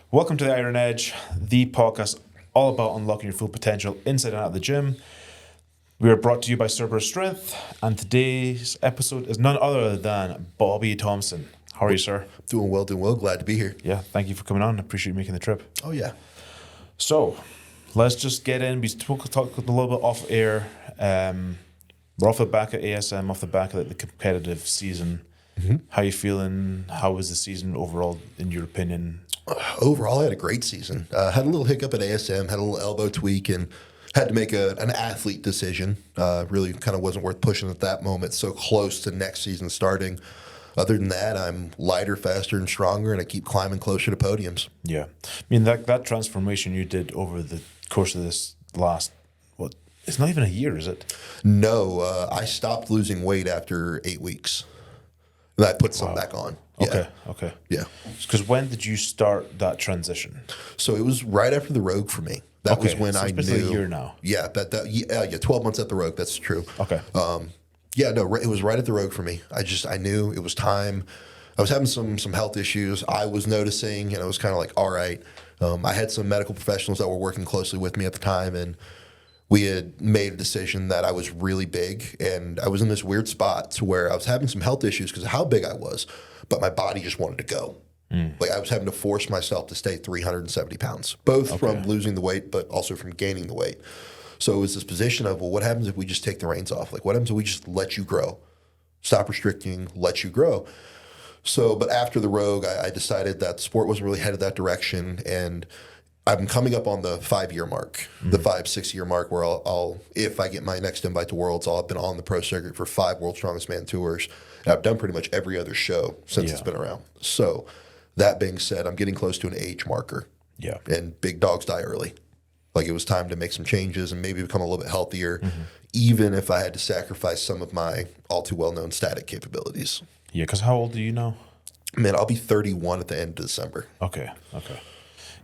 Welcome to the Iron Edge, the podcast all about unlocking your full potential inside and out of the gym. We are brought to you by Cerberus Strength, and today's episode is none other than Bobby Thompson. How are you, sir? Doing well. Glad to be here. Yeah, thank you for coming on. I appreciate you making the trip. Oh, yeah. So, let's just get in. We talked a little bit off air. We're off the back of ASM, off the back of the competitive season. Mm-hmm. How you feeling? How was the season overall, in your opinion? Overall, I had a great season. Had a little hiccup at ASM, had a little elbow tweak, and had to make an athlete decision. Really kind of wasn't worth pushing at that moment, so close to next season starting. Other than that, I'm lighter, faster, and stronger, and I keep climbing closer to podiums. Yeah. I mean, that transformation you did over the course of this last, it's not even a year, is it? No, I stopped losing weight after 8 weeks. And I put some back on. Yeah. Okay. Yeah. Because when did you start that transition? So it was right after the Rogue for me. That was when I knew. A year now. Yeah, 12 months at the Rogue. That's true. Okay. It was right at the Rogue for me. I knew it was time. I was having some health issues I was noticing, and I was kind of like, all right. I had some medical professionals that were working closely with me at the time, and we had made a decision that I was really big, and I was in this weird spot to where I was having some health issues because of how big I was, but my body just wanted to go. Like I was having to force myself to stay 370 pounds, both from losing the weight, but also from gaining the weight. So it was this position of, well, what happens if we just take the reins off? Like, what happens if we just let you grow? Stop restricting, let you grow. So, but after the Rogue, I decided that the sport wasn't really headed that direction, and I'm coming up on the 5-year mark, the 5-6 year mark, where I'll, if I get my next invite to Worlds, I've been on the pro circuit for 5 World's Strongest Man tours. And I've done pretty much every other show since it's been around. So that being said, I'm getting close to an age marker. Yeah. And big dogs die early. Like it was time to make some changes and maybe become a little bit healthier, even if I had to sacrifice some of my all too well-known static capabilities. Yeah, because how old are you now? Man, I'll be 31 at the end of December. Okay.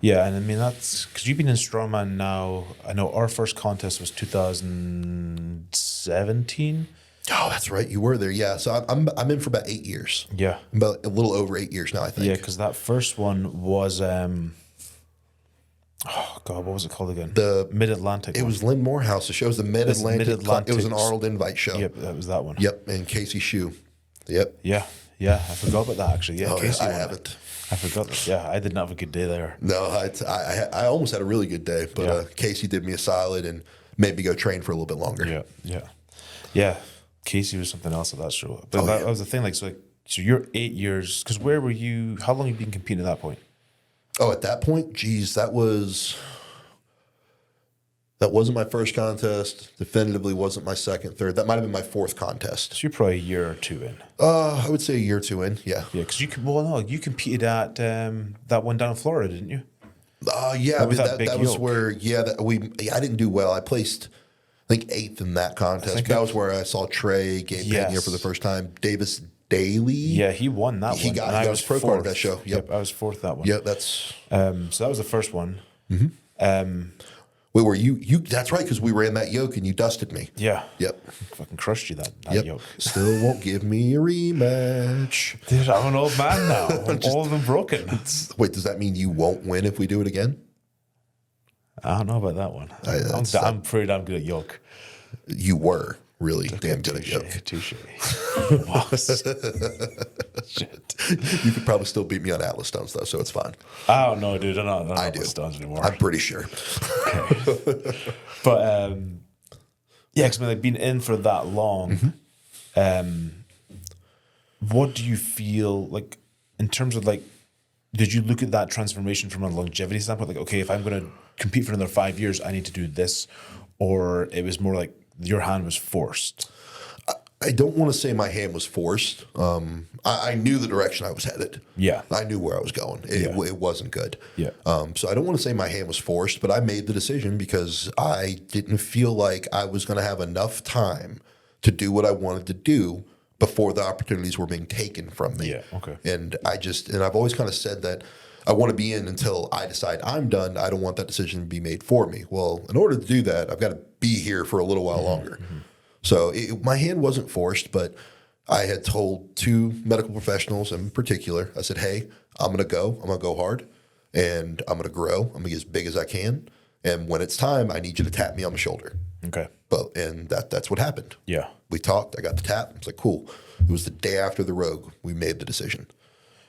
Yeah, and I mean, that's because you've been in Strongman now. I know our first contest was 2017. Oh, that's right. You were there. Yeah. So I'm in for about 8 years. Yeah. About a little over 8 years now, I think. Yeah, because that first one was, what was it called again? The Mid-Atlantic. It was Lynn Morehouse. The show was the Mid-Atlantic. It was an Arnold invite show. Yep, that was that one. Yep, and Casey Shue. Yep. Yeah, I forgot about that actually. Yeah, Casey I haven't. I forgot that. Yeah, I didn't have a good day there. No, I almost had a really good day, but Casey did me a solid and made me go train for a little bit longer. Yeah. Casey was something else at that show. But that was the thing. So you're 8 years. Because where were you? How long have you been competing at that point? Oh, at that point, geez, that wasn't my first contest. Definitively wasn't my second, third. That might have been my fourth contest. So you're probably a year or two in. I would say a year or two in. Yeah. Yeah, because you competed at that one down in Florida, didn't you? Yeah, that was where. Yeah, I didn't do well. I placed, I think, 8th in that contest. That was where I saw Trey Gabe Pena for the first time. Davis Daly. Yeah, he won that one. He got his pro card at that show. Yep, I was 4th that one. Yep, that's. So that was the first one. Wait, were you? That's right, because we ran that yoke and you dusted me. Yeah. Yep. Fucking crushed you that yoke. Still won't give me a rematch. Dude, I'm an old man now. All of them broken. Wait, does that mean you won't win if we do it again? I don't know about that one. I'm pretty damn good at yoke. You were really damn good at yoke. Touche. Shit. You could probably still beat me on Atlas stones though, so it's fine. I don't know, dude. I'm not I do. Atlas stones anymore. I'm pretty sure. Okay. But because I've been in for that long. What do you feel like in terms of like? Did you look at that transformation from a longevity standpoint? Like, okay, if I'm going to compete for another 5 years, I need to do this, or it was more like your hand was forced? I don't want to say my hand was forced. I knew the direction I was headed. Yeah. I knew where I was going. It wasn't good. Yeah. So I don't want to say my hand was forced, but I made the decision because I didn't feel like I was going to have enough time to do what I wanted to do before the opportunities were being taken from me. Yeah, okay. And I've always kind of said that I want to be in until I decide I'm done. I don't want that decision to be made for me. Well, in order to do that, I've got to be here for a little while longer. So my hand wasn't forced, but I had told 2 medical professionals in particular, I said, hey, I'm going to go hard. and I'm going to grow. I'm going to get as big as I can. And when it's time, I need you to tap me on the shoulder. Okay. And that's what happened. Yeah. We talked. I got the tap. It's like, cool. It was the day after the Rogue we made the decision.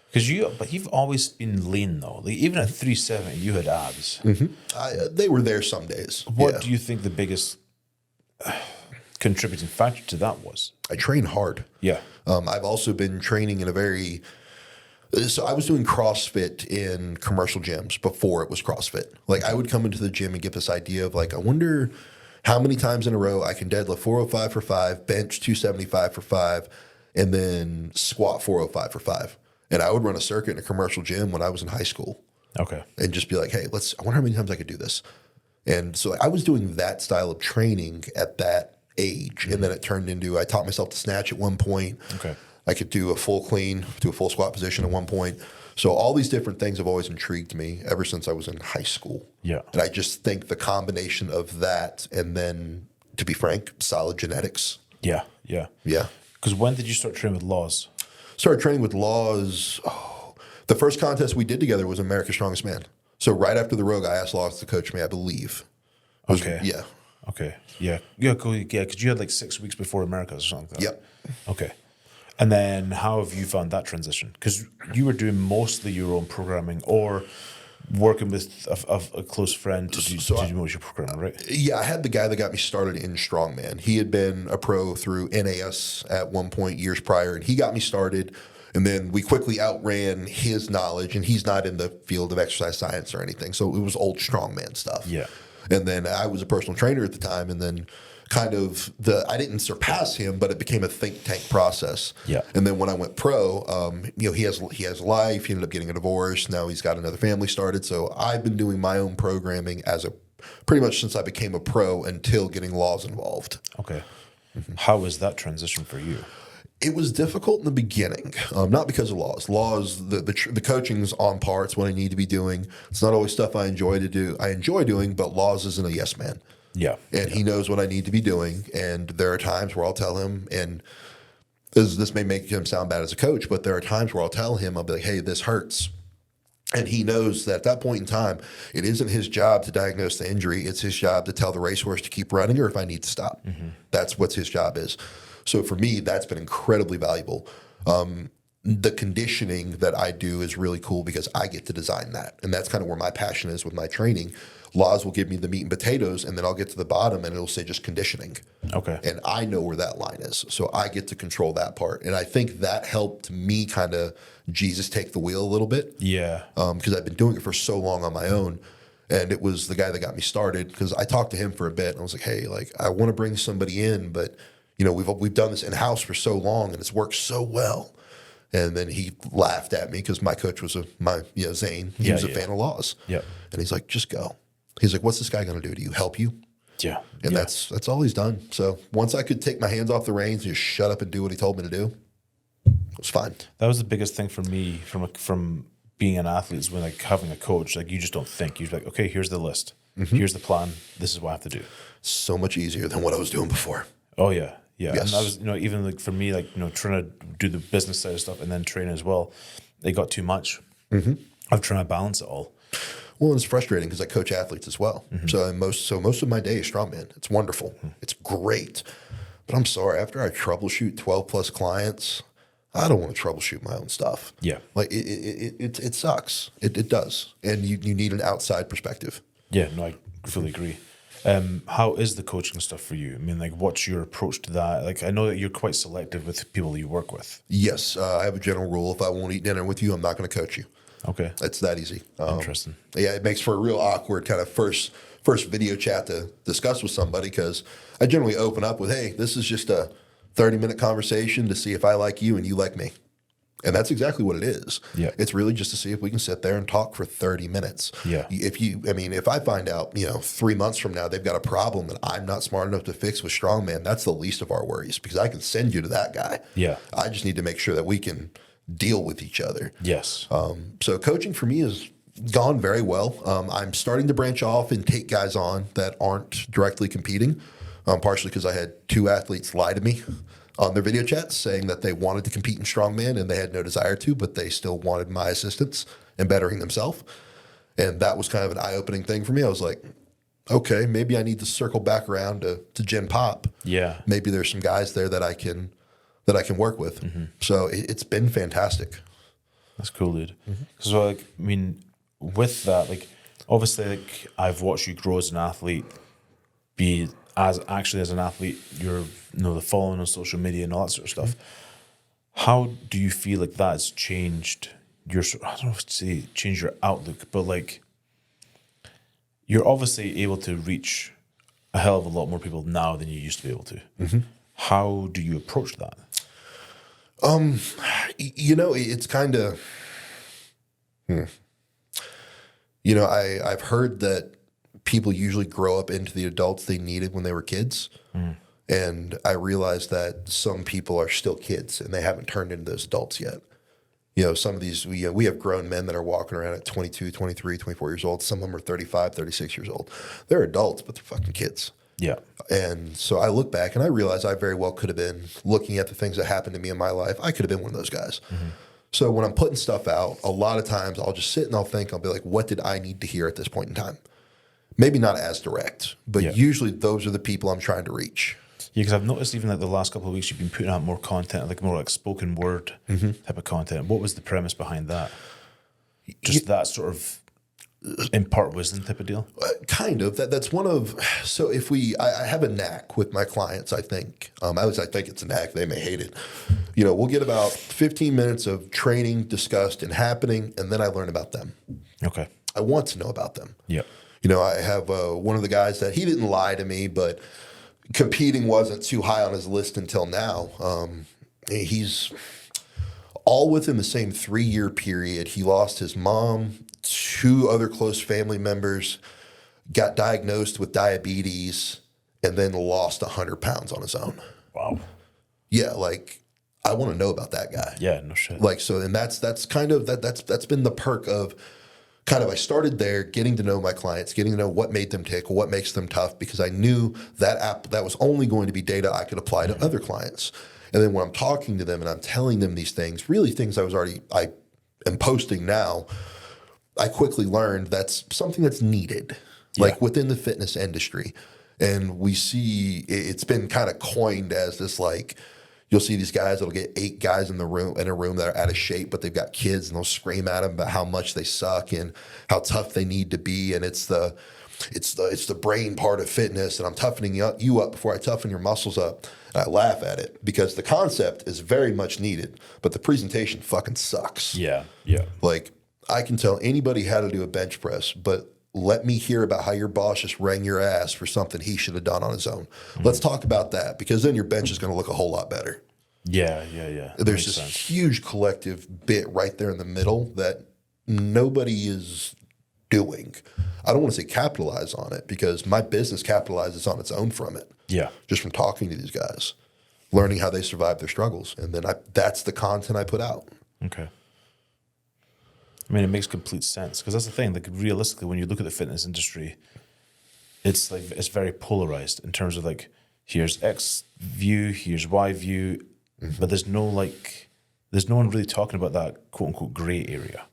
Because you've always been lean though. Like even at 370, you had abs. They were there some days. What do you think the biggest contributing factor to that was? I train hard. Yeah. I've also been training in a very. So I was doing CrossFit in commercial gyms before it was CrossFit. Like I would come into the gym and get this idea of like, I wonder how many times in a row I can deadlift 405 for 5, bench 275 for 5, and then squat 405 for 5. And I would run a circuit in a commercial gym when I was in high school. Okay. And just be like, hey, I wonder how many times I could do this. And so I was doing that style of training at that age. And then it turned into, I taught myself to snatch at one point. Okay. I could do a full clean, do a full squat position at one point. So all these different things have always intrigued me ever since I was in high school. Yeah. And I just think the combination of that and then, to be frank, solid genetics. Yeah. Yeah. Yeah. Because when did you start training with Laws? Started training with Laws. The first contest we did together was America's Strongest Man. So right after the Rogue, I asked Laws to coach me, I believe. Okay. Yeah. Okay. Yeah. Yeah. Cool. Yeah. Because you had like 6 weeks before America's or something like that. Yep. Okay. And then how have you found that transition? Because you were doing mostly your own programming or working with a close friend to do most of your programming, right? Yeah, I had the guy that got me started in Strongman. He had been a pro through NAS at one point years prior, and he got me started. And then we quickly outran his knowledge, and he's not in the field of exercise science or anything. So it was old Strongman stuff. Yeah. And then I was a personal trainer at the time, and then kind of I didn't surpass him, but it became a think tank process. Yeah. And then when I went pro, he has life. He ended up getting a divorce. Now he's got another family started. So I've been doing my own programming pretty much since I became a pro until getting Laws involved. Okay. How was that transition for you? It was difficult in the beginning, not because of Laws. Laws, the coaching's on par. It's what I need to be doing. It's not always stuff I enjoy to do. I enjoy doing, but Laws isn't a yes man. Yeah. And he knows what I need to be doing. And there are times where I'll tell him, and this may make him sound bad as a coach, but there are times where I'll tell him, I'll be like, hey, this hurts. And he knows that at that point in time, it isn't his job to diagnose the injury. It's his job to tell the racehorse to keep running or if I need to stop. That's what his job is. So for me, that's been incredibly valuable. The conditioning that I do is really cool because I get to design that. And that's kind of where my passion is with my training. Laws will give me the meat and potatoes, and then I'll get to the bottom and it'll say just conditioning. Okay. And I know where that line is. So I get to control that part. And I think that helped me kind of Jesus take the wheel a little bit. Yeah. Because I've been doing it for so long on my own. And it was the guy that got me started because I talked to him for a bit and I was like, hey, like I want to bring somebody in, but you know, we've done this in-house for so long and it's worked so well. And then he laughed at me because my coach was Zane. He was a fan of Laws. Yeah. And he's like, just go. He's like, what's this guy going to do to you? Help you? Yeah. And that's all he's done. So once I could take my hands off the reins and just shut up and do what he told me to do, it was fine. That was the biggest thing for me from being an athlete is when like having a coach, like you just don't think. You're like, okay, here's the list. Here's the plan. This is what I have to do. So much easier than what I was doing before. Oh yeah. Yeah. Yes. And I was, even like for me, like, trying to do the business side of stuff and then train as well, it got too much. I'm trying to balance it all. Well, it's frustrating because I coach athletes as well. So most of my day is strongman. It's wonderful. It's great. But I'm sorry, after I troubleshoot 12 plus clients, I don't want to troubleshoot my own stuff. Yeah. Like it sucks. It does. And you need an outside perspective. Yeah, no, I fully agree. How is the coaching stuff for you? I mean, like, what's your approach to that? Like, I know that you're quite selective with people you work with. Yes, I have a general rule. If I won't eat dinner with you, I'm not going to coach you. Okay. It's that easy. Interesting. Yeah, it makes for a real awkward kind of first video chat to discuss with somebody because I generally open up with, hey, this is just a 30-minute conversation to see if I like you and you like me. And that's exactly what it is. Yeah. It's really just to see if we can sit there and talk for 30 minutes. Yeah. If I find out, 3 months from now they've got a problem that I'm not smart enough to fix with Strongman, that's the least of our worries because I can send you to that guy. Yeah. I just need to make sure that we can deal with each other. Yes. So coaching for me has gone very well. I'm starting to branch off and take guys on that aren't directly competing, partially because I had 2 athletes lie to me on their video chats saying that they wanted to compete in strongman and they had no desire to, but they still wanted my assistance in bettering themselves. And that was kind of an eye-opening thing for me. I was like, okay, maybe I need to circle back around to Gen Pop. Yeah. Maybe there's some guys there that I can work with. So it's been fantastic. That's cool, dude. Because like, I mean, with that, like, obviously, like, I've watched you grow as an athlete, be as an athlete, you're, the following on social media and all that sort of stuff. How do you feel like that's changed your, I don't know if to say change your outlook, but like, you're obviously able to reach a hell of a lot more people now than you used to be able to. How do you approach that? It's kind of, I've heard that people usually grow up into the adults they needed when they were kids. And I realized that some people are still kids and they haven't turned into those adults yet. Some of these, we have grown men that are walking around at 22, 23, 24 years old. Some of them are 35, 36 years old. They're adults, but they're fucking kids. Yeah. And so I look back and I realize I very well could have been, looking at the things that happened to me in my life, I could have been one of those guys. So when I'm putting stuff out, a lot of times I'll just sit and I'll be like, what did I need to hear at this point in time? Maybe not as direct, but usually those are the people I'm trying to reach. Yeah, because I've noticed even like the last couple of weeks you've been putting out more content, like more like spoken word type of content. What was the premise behind that? Just that sort of impart wisdom type of deal? Kind of. That's one of, so if I have a knack with my clients, I think. I think it's a knack. They may hate it. We'll get about 15 minutes of training discussed and happening, and then I learn about them. Okay. I want to know about them. Yeah. I have one of the guys that he didn't lie to me, but competing wasn't too high on his list until now. He's all within the same 3-year period. He lost his mom, 2 other close family members, got diagnosed with diabetes, and then lost 100 pounds on his own. Wow. Yeah, like I want to know about that guy. Yeah, no shit. Like so, and that's kind of that's been the perk of kind of I started there, getting to know my clients, getting to know what made them tick, what makes them tough, because I knew that was only going to be data I could apply to other clients. And then when I'm talking to them and I'm telling them these things, really things I am posting now, I quickly learned that's something that's needed, like within the fitness industry. And we see it's been kind of coined as this, like, you'll see these guys that'll get 8 guys in a room that are out of shape, but they've got kids, and they'll scream at them about how much they suck and how tough they need to be. And it's the brain part of fitness, and I'm toughening you up before I toughen your muscles up. And I laugh at it because the concept is very much needed, but the presentation fucking sucks. Yeah, yeah. Like, I can tell anybody how to do a bench press, but let me hear about how your boss just rang your ass for something he should have done on his own. Let's talk about that, because then your bench is going to look a whole lot better. Yeah, yeah, yeah. There's this huge collective bit right there in the middle that nobody is doing. I don't want to say capitalize on it, because my business capitalizes on its own from it. Yeah. Just from talking to these guys, learning how they survive their struggles. And then that's the content I put out. Okay. I mean, it makes complete sense, because that's the thing. Like, realistically, when you look at the fitness industry, it's very polarized in terms of, like, here's X view, here's Y view, but there's no one really talking about that quote unquote gray area.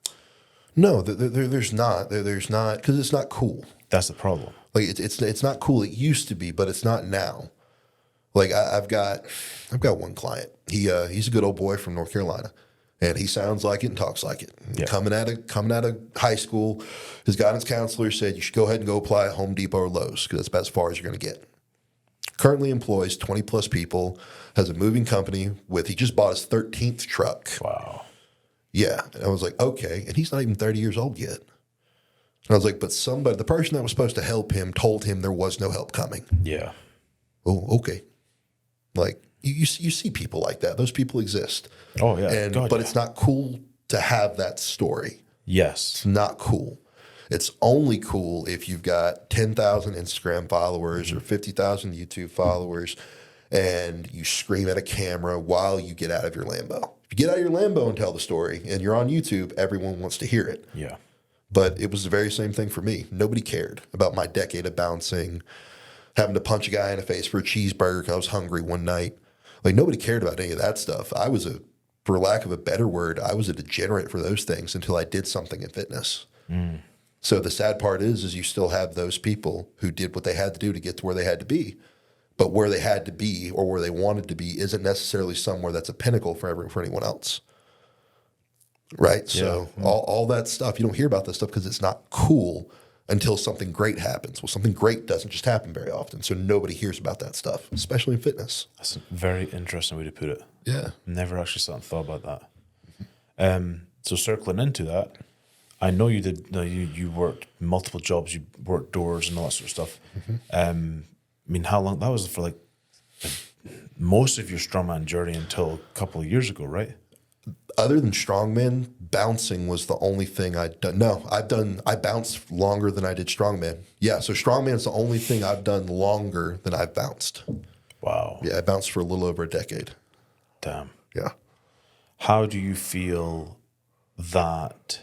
No, there's not. There's not, because it's not cool. That's the problem. Like, it's not cool. It used to be, but it's not now. Like, I've got one client. He's a good old boy from North Carolina. And he sounds like it and talks like it. Yeah. Coming out of high school, his guidance counselor said you should go ahead and go apply at Home Depot or Lowe's, because that's about as far as you're going to get. Currently employs 20 plus people, has a moving company he just bought his 13th truck. Wow. Yeah. And I was like, okay. And he's not even 30 years old yet. And I was like, but the person that was supposed to help him told him there was no help coming. Yeah. Oh, okay. Like, you see people like that. Those people exist. Oh, yeah. But it's not cool to have that story. Yes. It's not cool. It's only cool if you've got 10,000 Instagram followers or 50,000 YouTube followers, and you scream at a camera while you get out of your Lambo. If you get out of your Lambo and tell the story and you're on YouTube, everyone wants to hear it. Yeah. But it was the very same thing for me. Nobody cared about my decade of bouncing, having to punch a guy in the face for a cheeseburger because I was hungry one night. Like, nobody cared about any of that stuff. I was for lack of a better word, I was a degenerate for those things until I did something in fitness. So So the sad part is you still have those people who did what they had to do to get to where they had to be. But where they had to be or where they wanted to be isn't necessarily somewhere that's a pinnacle for anyone else. Right? So all that stuff, you don't hear about this stuff because it's not cool until something great happens. Well, something great doesn't just happen very often. So nobody hears about that stuff, especially in fitness. That's a very interesting way to put it. Yeah. Never actually sat and thought about that. So circling into that, I know you did. You worked multiple jobs. You worked doors and all that sort of stuff. I mean, how long? That was for like most of your strongman journey until a couple of years ago, right? Other than strongman, bouncing was the only thing I'd done. No, I bounced longer than I did strongman. Yeah, so strongman's the only thing I've done longer than I've bounced. Wow. Yeah, I bounced for a little over a decade. Damn. Yeah. How do you feel that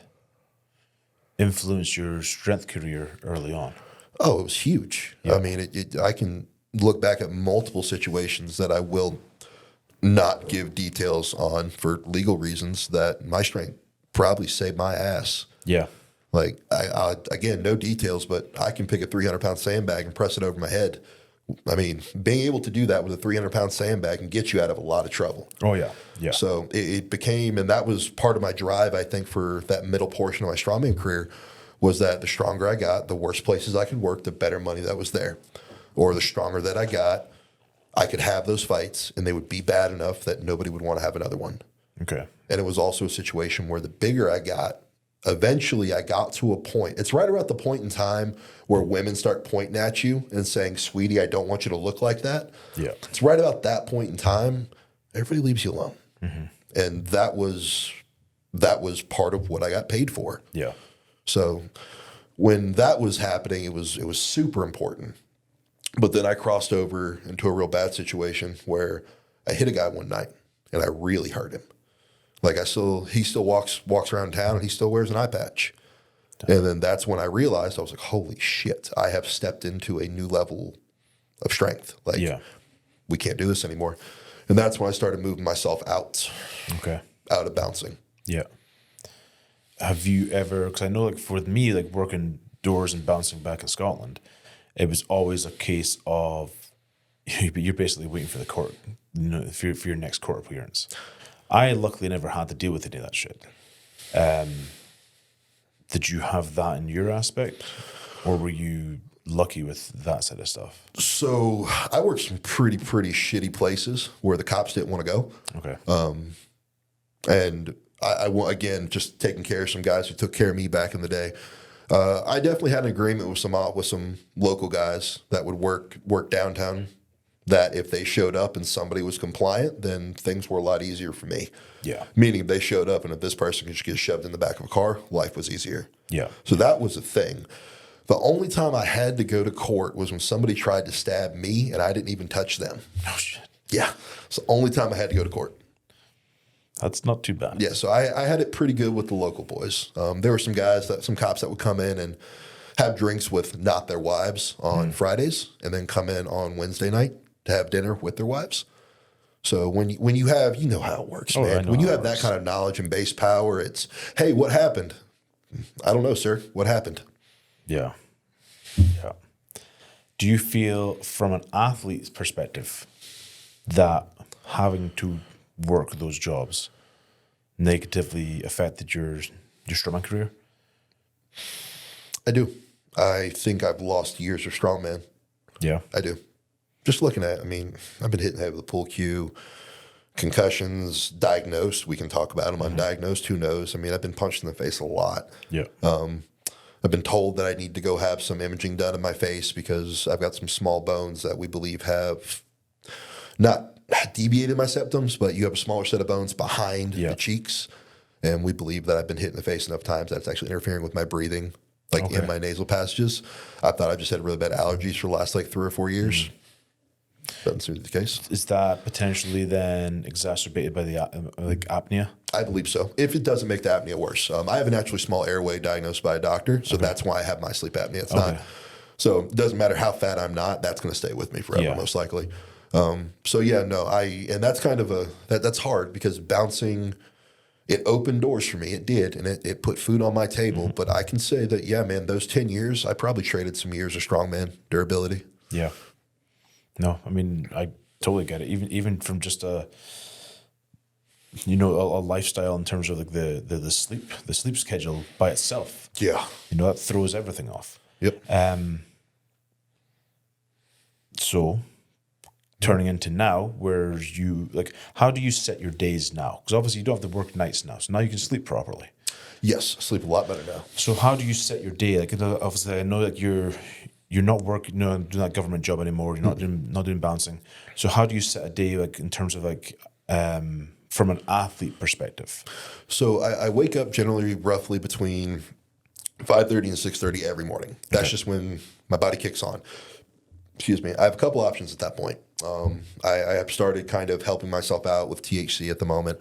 influenced your strength career early on? Oh, it was huge. Yeah. I mean, I can look back at multiple situations that I will not give details on for legal reasons that my strength probably saved my ass. Yeah. Like, I again, no details, but I can pick a 300-pound sandbag and press it over my head. I mean, being able to do that with a 300-pound sandbag can get you out of a lot of trouble. Oh, yeah. Yeah. So it became, and that was part of my drive, I think, for that middle portion of my strongman career, was that the stronger I got, the worse places I could work, the better money that was there. Or the stronger that I got, I could have those fights, and they would be bad enough that nobody would want to have another one. Okay. And it was also a situation where the bigger I got, eventually I got to a point. It's right around the point in time where women start pointing at you and saying, "Sweetie, I don't want you to look like that." Yeah. It's right about that point in time, everybody leaves you alone. And that was part of what I got paid for. Yeah. So when that was happening, it was super important. But then I crossed over into a real bad situation where I hit a guy one night and I really hurt him. Like he still walks around town and he still wears an eye patch. And then that's when I realized, I was like, holy shit, I have stepped into a new level of strength. Like, we can't do this anymore. And that's when I started moving myself out of bouncing. Yeah. Have you ever, because I know like for me, like working doors and bouncing back in Scotland, it was always a case of you're basically waiting for the court, for your next court appearance. I luckily never had to deal with any of that shit. Did you have that in your aspect, or were you lucky with that side of stuff? So I worked some pretty shitty places where the cops didn't want to go. Okay. And I again, just taking care of some guys who took care of me back in the day. I definitely had an agreement with some local guys that would work downtown, that if they showed up and somebody was compliant, then things were a lot easier for me. Yeah. Meaning if they showed up and if this person could just get shoved in the back of a car, life was easier. Yeah. So that was a thing. The only time I had to go to court was when somebody tried to stab me and I didn't even touch them. Oh, shit. Yeah. It's the only time I had to go to court. That's not too bad. Yeah, so I had it pretty good with the local boys. There were some cops that would come in and have drinks with not their wives on Fridays, and then come in on Wednesday night to have dinner with their wives. So when you have, you know how it works, man. When you have that kind of knowledge and base power, it's, hey, what happened? I don't know, sir. What happened? Yeah. Yeah. Do you feel from an athlete's perspective that having to work those jobs negatively affected your strongman career? I do. I think I've lost years of strongman. Yeah. I do. Just looking at it, I mean, I've been hitting head with a pull cue, concussions, diagnosed. We can talk about them. Undiagnosed, who knows? I mean, I've been punched in the face a lot. Yeah. I've been told that I need to go have some imaging done in my face because I've got some small bones that we believe have not deviated my septums, but you have a smaller set of bones behind the cheeks. And we believe that I've been hit in the face enough times that it's actually interfering with my breathing, like in my nasal passages. I thought I just had really bad allergies for the last like 3 or 4 years. Doesn't seem to be the case. Is that potentially then exacerbated by the apnea? I believe so. If it doesn't make the apnea worse. I have a naturally small airway diagnosed by a doctor, so that's why I have my sleep apnea. It's not. So it doesn't matter how fat I'm not, that's going to stay with me forever, most likely. So yeah, no, and that's kind of that's hard because bouncing it opened doors for me. It did, and it put food on my table. But I can say that, yeah, man, those 10 years, I probably traded some years of strongman durability. Yeah. No, I mean, I totally get it. Even from just a lifestyle in terms of like the sleep schedule by itself. Yeah. That throws everything off. Yep. So turning into now, where you like, how do you set your days now? Because obviously you don't have to work nights now, so now you can sleep properly. Yes, sleep a lot better now. So how do you set your day? Like, obviously I know that you're not working, doing that government job anymore. You're not doing bouncing. So how do you set a day, like in terms of like from an athlete perspective? So I wake up generally roughly between 5:30 and 6:30 every morning. That's just when my body kicks on. Excuse me. I have a couple options at that point. I have started kind of helping myself out with THC at the moment.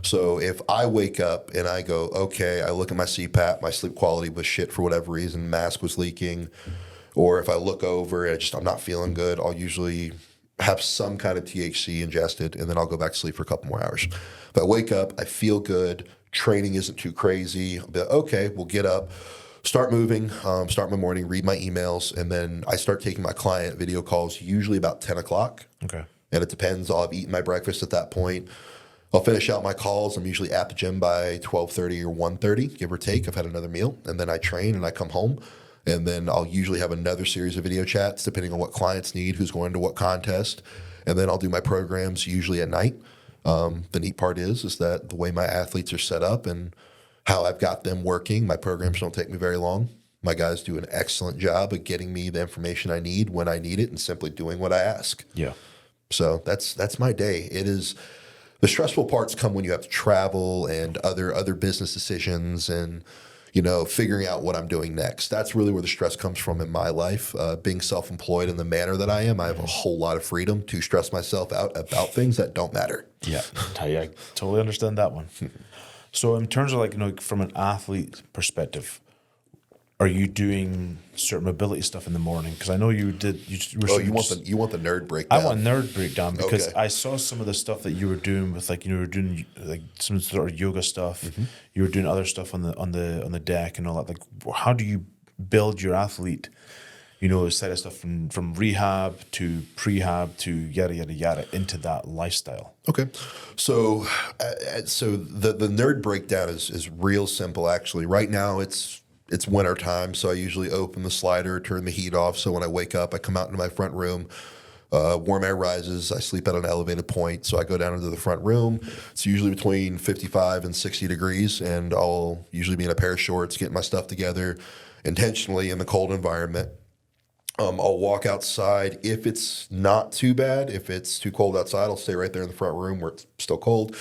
So if I wake up and I go, okay, I look at my CPAP, my sleep quality was shit for whatever reason, mask was leaking, or if I look over and I'm not feeling good, I'll usually have some kind of THC ingested, and then I'll go back to sleep for a couple more hours. If I wake up, I feel good, training isn't too crazy, I'll be like, okay, we'll get up, start moving, start my morning, read my emails, and then I start taking my client video calls usually about 10 o'clock. Okay. And it depends. I'll have eaten my breakfast at that point. I'll finish out my calls. I'm usually at the gym by 12:30 or 1:30, give or take. I've had another meal, and then I train and I come home. And then I'll usually have another series of video chats depending on what clients need, who's going to what contest. And then I'll do my programs usually at night. The neat part is that the way my athletes are set up and how I've got them working, my programs don't take me very long. My guys do an excellent job of getting me the information I need when I need it and simply doing what I ask. Yeah. So that's my day. It is the stressful parts come when you have to travel and other business decisions and figuring out what I'm doing next. That's really where the stress comes from in my life. Being self-employed in the manner that I am, I have a whole lot of freedom to stress myself out about things that don't matter. Yeah, I totally understand that one. So in terms of like, from an athlete perspective, are you doing certain mobility stuff in the morning? Because I know you did. You want the nerd breakdown? I want nerd breakdown because Okay. I saw some of the stuff that you were doing with you were doing like some sort of yoga stuff. Mm-hmm. You were doing other stuff on the deck and all that. Like, how do you build your athlete? A set of stuff from rehab to prehab to yada yada yada into that lifestyle. Okay, so the nerd breakdown is real simple actually. Right now it's winter time, so I usually open the slider, turn the heat off. So when I wake up, I come out into my front room. Warm air rises. I sleep at an elevated point, so I go down into the front room. It's usually between 55 and 60 degrees, and I'll usually be in a pair of shorts, getting my stuff together intentionally in the cold environment. I'll walk outside. If it's not too bad, if it's too cold outside, I'll stay right there in the front room where it's still cold.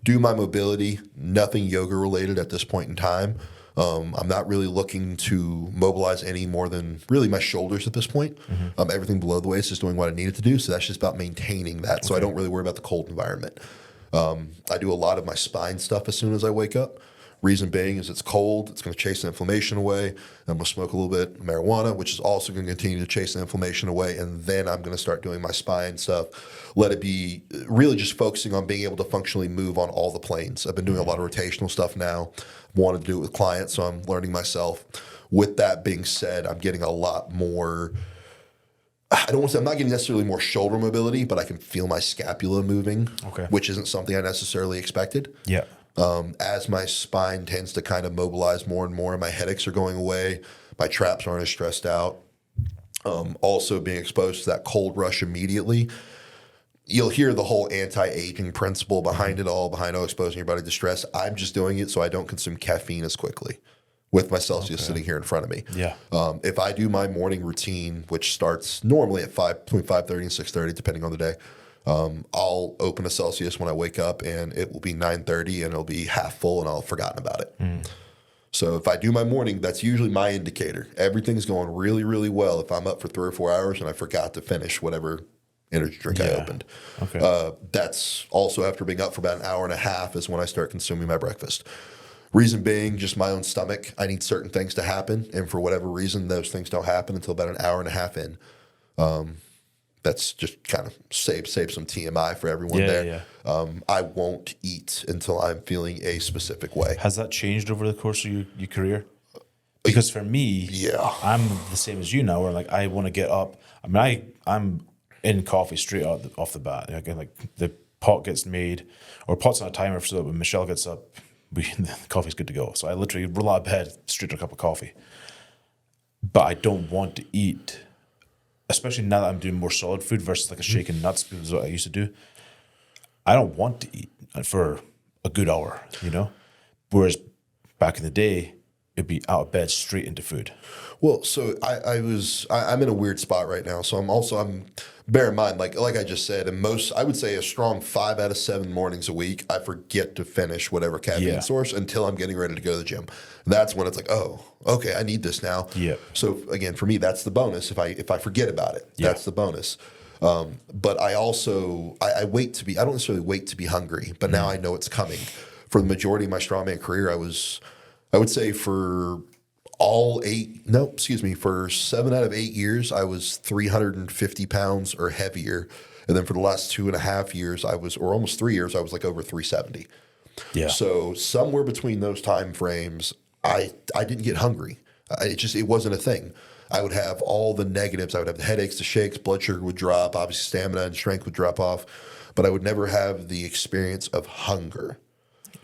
Do my mobility, nothing yoga related at this point in time. I'm not really looking to mobilize any more than really my shoulders at this point. Mm-hmm. Everything below the waist is doing what I need it to do. So that's just about maintaining that. Okay. So I don't really worry about the cold environment. I do a lot of my spine stuff as soon as I wake up. Reason being is it's cold. It's going to chase the inflammation away. I'm going to smoke a little bit of marijuana, which is also going to continue to chase the inflammation away. And then I'm going to start doing my spine stuff. Let it be really just focusing on being able to functionally move on all the planes. I've been doing a lot of rotational stuff now. Wanted to do it with clients, so I'm learning myself. With that being said, I'm getting a lot more. I'm not getting necessarily more shoulder mobility, but I can feel my scapula moving, which isn't something I necessarily expected. Yeah. As my spine tends to kind of mobilize more and more, my headaches are going away. My traps aren't as stressed out. Also being exposed to that cold rush immediately. You'll hear the whole anti-aging principle behind it all, behind exposing your body to stress. I'm just doing it so I don't consume caffeine as quickly with my Celsius sitting here in front of me. Yeah. If I do my morning routine, which starts normally at between 5:30 and 6:30, depending on the day, I'll open a Celsius when I wake up, and it will be 9:30, and it'll be half full, and I'll have forgotten about it. So if I do my morning, that's usually my indicator. Everything's going really, really well if I'm up for 3 or 4 hours and I forgot to finish whatever energy drink I opened. Okay. That's also after being up for about an hour and a half is when I start consuming my breakfast. Reason being, just my own stomach. I need certain things to happen, and for whatever reason, those things don't happen until about an hour and a half in. That's just kind of save some TMI for everyone there. I won't eat until I'm feeling a specific way. Has that changed over the course of your career? Because for me, I'm the same as you now, where like I want to get up. I mean, I'm in coffee straight off the bat. Again, like the pot gets made, or pot's on a timer so that when Michelle gets up, the coffee's good to go. So I literally roll out of bed, straight to a cup of coffee. But I don't want to eat, especially now that I'm doing more solid food versus like a shake and nuts, because what I used to do. I don't want to eat for a good hour, you know? Whereas back in the day, it'd be out of bed straight into food. Well, so I'm in a weird spot right now. So I'm bear in mind, like I just said, and I would say a strong 5 out of 7 mornings a week, I forget to finish whatever caffeine source until I'm getting ready to go to the gym. That's when it's like, oh, okay, I need this now. Yeah. So again, for me, that's the bonus. If I forget about it, that's the bonus. But I also, I wait to be, I don't necessarily wait to be hungry, but now I know it's coming. For the majority of my strongman career, I would say for 7 out of 8 years, I was 350 pounds or heavier. And then for the last 2.5 years, or almost 3 years, I was like over 370. Yeah. So somewhere between those time frames, I didn't get hungry. It wasn't a thing. I would have all the negatives. I would have the headaches, the shakes, blood sugar would drop, obviously stamina and strength would drop off, but I would never have the experience of hunger.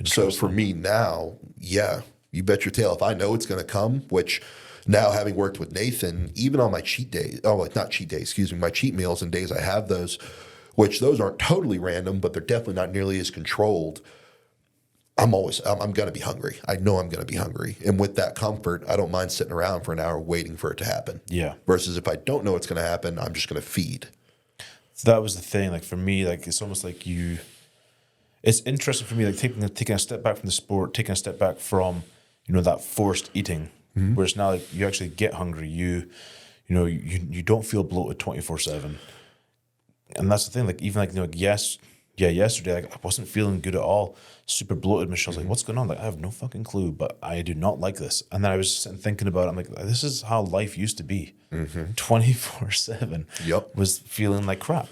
So for me now, you bet your tail. If I know it's going to come, which now having worked with Nathan, even on my cheat days, my cheat meals and days I have those, which those aren't totally random, but they're definitely not nearly as controlled. I'm going to be hungry. I know I'm going to be hungry. And with that comfort, I don't mind sitting around for an hour waiting for it to happen. Yeah. Versus if I don't know what's going to happen, I'm just going to feed. So that was the thing. Like for me, like it's almost like it's interesting for me, like taking a step back from the sport, taking a step back from, that forced eating, whereas now like, you actually get hungry. You don't feel bloated 24/7. And that's the thing. Like even yesterday, like I wasn't feeling good at all. Super bloated. Michelle's like, "What's going on?" Like I have no fucking clue, but I do not like this. And then I was sitting thinking about it. I'm like, this is how life used to be. 24/7. Yep. Was feeling like crap.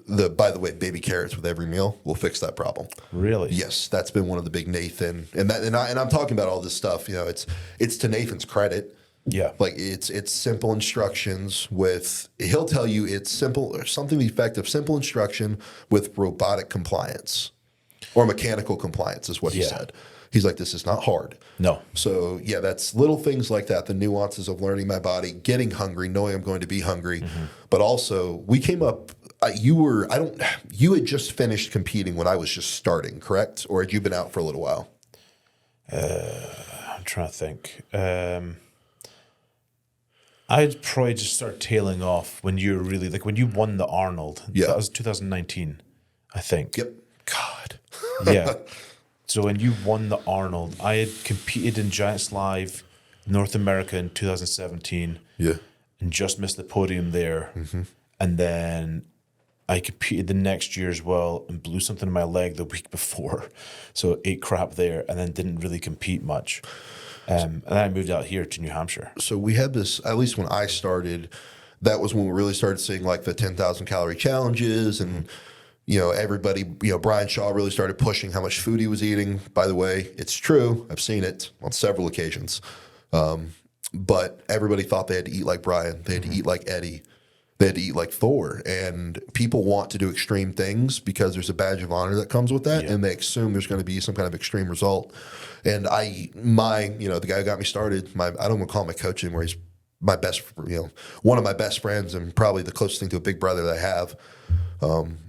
By the way, baby carrots with every meal will fix that problem. Really? Yes, that's been one of the big Nathan, and I'm talking about all this stuff. It's to Nathan's credit. Yeah, like it's simple instructions with. He'll tell you it's simple or something to the effect of simple instruction with robotic compliance, or mechanical compliance is what he said. He's like, this is not hard. No. So that's little things like that, the nuances of learning my body, getting hungry, knowing I'm going to be hungry, but also we came up. You had just finished competing when I was just starting, correct? Or had you been out for a little while? I'm trying to think. I'd probably just start tailing off when you were really, like when you won the Arnold. Yeah. That was 2019, I think. Yep. God. Yeah. So when you won the Arnold, I had competed in Giants Live North America in 2017. Yeah. And just missed the podium there. And then I competed the next year as well and blew something in my leg the week before. So ate crap there and then didn't really compete much. And then I moved out here to New Hampshire. So we had this, at least when I started, that was when we really started seeing like the 10,000 calorie challenges and, everybody, Brian Shaw really started pushing how much food he was eating. By the way, it's true. I've seen it on several occasions. But everybody thought they had to eat like Brian. They had to eat like Eddie. They had to eat like Thor, and people want to do extreme things because there's a badge of honor that comes with that, and they assume there's going to be some kind of extreme result. And the guy who got me started, I don't want to call him my coach anymore. He's my best, one of my best friends, and probably the closest thing to a big brother that I have.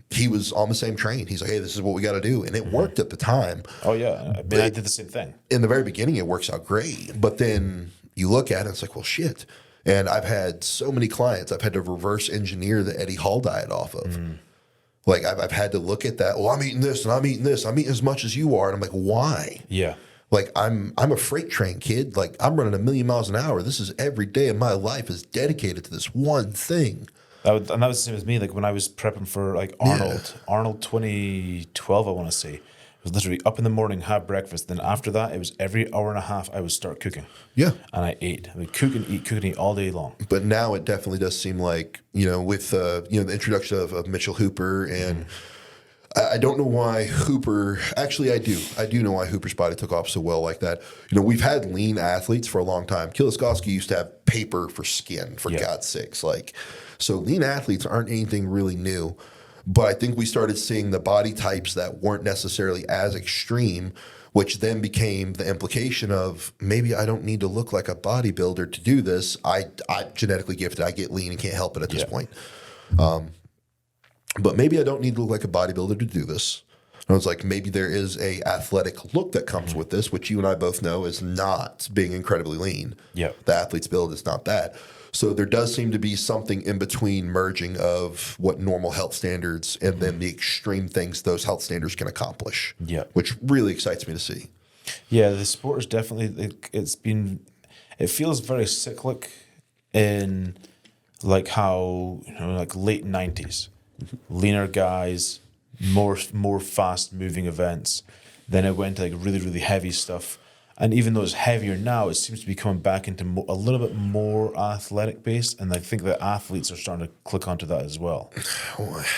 He was on the same train. He's like, "Hey, this is what we got to do," and it worked at the time. Oh yeah, I did the same thing. In the very beginning, it works out great, but then you look at it, it's like, well, shit. And I've had so many clients, I've had to reverse engineer the Eddie Hall diet off of. Like I've had to look at that. Well, I'm eating this and I'm eating this. I'm eating as much as you are. And I'm like, why? Yeah. Like I'm a freight train kid. Like I'm running 1,000,000 miles an hour. This is every day of my life is dedicated to this one thing. And that was the same as me. Like when I was prepping for like Arnold 2012, I want to say. It was literally up in the morning, have breakfast. Then after that, it was every hour and a half I would start cooking. Yeah. And I ate. I would cook and eat all day long. But now it definitely does seem like, with, the introduction of Mitchell Hooper and I don't know why Hooper, actually I do. I do know why Hooper's body took off so well like that. We've had lean athletes for a long time. Kieliskowski used to have paper for skin, for God's sakes. So lean athletes aren't anything really new. But I think we started seeing the body types that weren't necessarily as extreme, which then became the implication of maybe I don't need to look like a bodybuilder to do this. I'm genetically gifted. I get lean and can't help it at this point. But maybe I don't need to look like a bodybuilder to do this. And I was like, maybe there is a athletic look that comes with this, which you and I both know is not being incredibly lean. Yeah. The athlete's build is not that. So there does seem to be something in between merging of what normal health standards and then the extreme things those health standards can accomplish. Yeah. Which really excites me to see. Yeah, the sport is definitely, it feels very cyclic in like how, like late 90s. Leaner guys, more fast moving events. Then it went to like really, really heavy stuff. And even though it's heavier now, it seems to be coming back into a little bit more athletic based. And I think that athletes are starting to click onto that as well.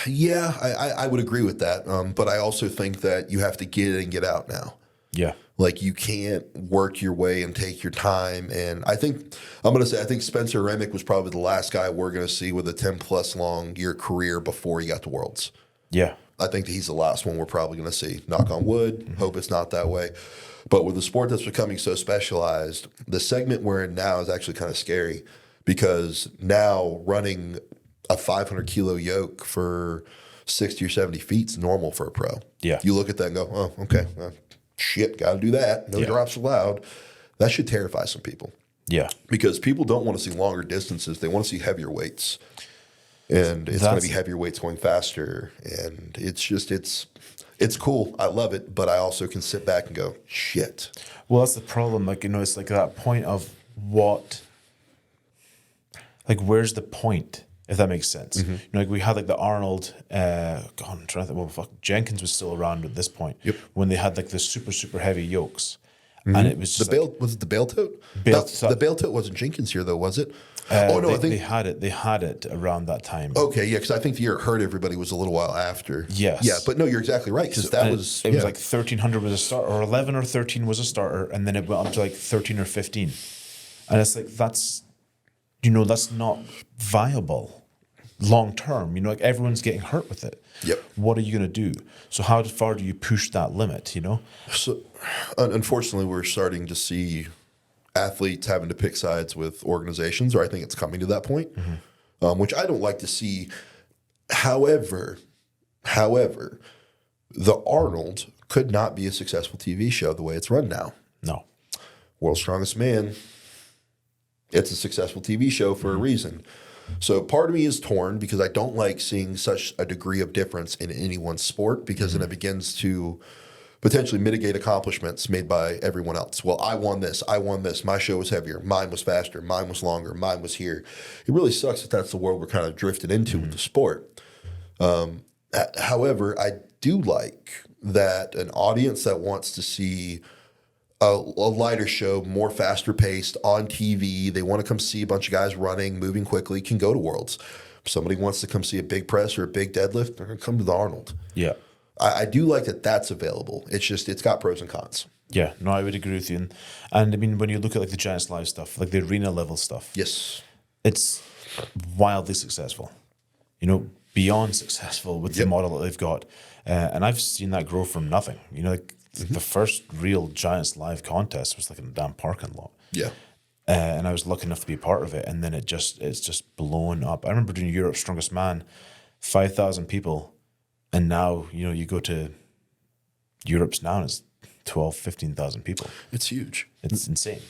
Yeah, I would agree with that. But I also think that you have to get in and get out now. Yeah. Like you can't work your way and take your time. And I think Spencer Remick was probably the last guy we're going to see with a 10+ long year career before he got to Worlds. Yeah. I think that he's the last one we're probably going to see. Knock on wood. Hope it's not that way. But with the sport that's becoming so specialized, the segment we're in now is actually kind of scary because now running a 500-kilo yoke for 60 or 70 feet is normal for a pro. Yeah. You look at that and go, oh, okay, shit, got to do that. No drops allowed. That should terrify some people. Yeah. Because people don't want to see longer distances. They want to see heavier weights. And it's going to be heavier weights going faster. And it's cool. I love it. But I also can sit back and go, shit. Well, that's the problem. Like, it's like that point of where's the point? If that makes sense. Like we had like the Arnold, I'm trying to think, Jenkins was still around at this point. Yep. When they had like the super, super heavy yokes. And it was just was it the bail tote? The bail tote wasn't Jenkins here though, was it? I think they had it around that time. Okay, yeah, because I think the year it hurt everybody was a little while after. Yes. Yeah, but no, you're exactly right, because it was like 1,300 was a start, or 11 or 13 was a starter, and then it went up to like 13 or 15. And it's like, that's not viable long term. Like everyone's getting hurt with it. Yep. What are you going to do? So how far do you push that limit, So unfortunately, we're starting to see athletes having to pick sides with organizations, or I think it's coming to that point, which I don't like to see. However, the Arnold could not be a successful TV show the way it's run now. No. World's Strongest Man, it's a successful TV show for a reason. So part of me is torn because I don't like seeing such a degree of difference in any one sport because then it begins to potentially mitigate accomplishments made by everyone else. Well, I won this. My show was heavier. Mine was faster. Mine was longer. Mine was here. It really sucks that that's the world we're kind of drifted into with the sport. However, I do like that an audience that wants to see a lighter show, more faster paced on TV. They want to come see a bunch of guys running, moving quickly, can go to Worlds. If somebody wants to come see a big press or a big deadlift, they're going to come to the Arnold. Yeah. I do like that that's available. It's just, it's got pros and cons. Yeah, no, I would agree with you. And I mean, when you look at like the Giants Live stuff, like the arena level stuff. Yes. It's wildly successful. Beyond successful with the model that they've got. And I've seen that grow from nothing. The first real Giants Live contest was like in a damn parking lot. Yeah. And I was lucky enough to be a part of it. And then it's just blown up. I remember doing Europe's Strongest Man, 5,000 people. And now, you go to Europe's now and it's 12, 15,000 people. It's huge. It's insane.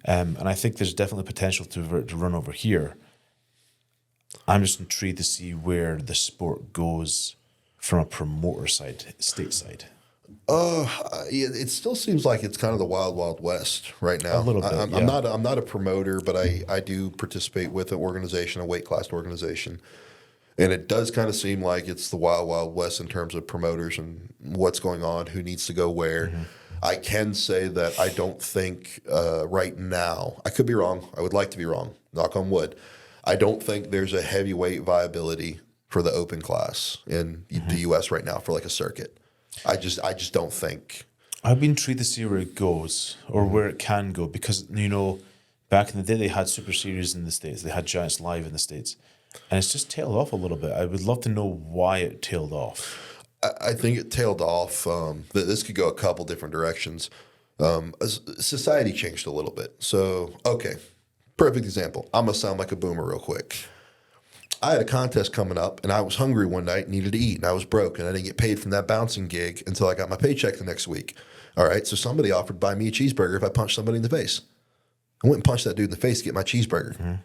And I think there's definitely potential to run over here. I'm just intrigued to see where the sport goes from a promoter side, stateside. It still seems like it's kind of the wild, wild west right now. A little bit, I'm not a promoter, but I do participate with an organization, a weight class organization. And it does kind of seem like it's the wild, wild west in terms of promoters and what's going on, who needs to go where. I can say that I don't think right now, I could be wrong. I would like to be wrong, knock on wood. I don't think there's a heavyweight viability for the open class in the U.S. right now for like a circuit. I just don't think. I've been intrigued to see where it goes or where it can go because, back in the day they had Super Series in the States. They had Giants Live in the States. And it's just tailed off a little bit. I would love to know why it tailed off. I think it tailed off. This could go a couple different directions. Society changed a little bit. So, okay, perfect example. I'm going to sound like a boomer real quick. I had a contest coming up, and I was hungry one night, needed to eat, and I was broke, and I didn't get paid from that bouncing gig until I got my paycheck the next week. All right, so somebody offered to buy me a cheeseburger if I punched somebody in the face. I went and punched that dude in the face to get my cheeseburger.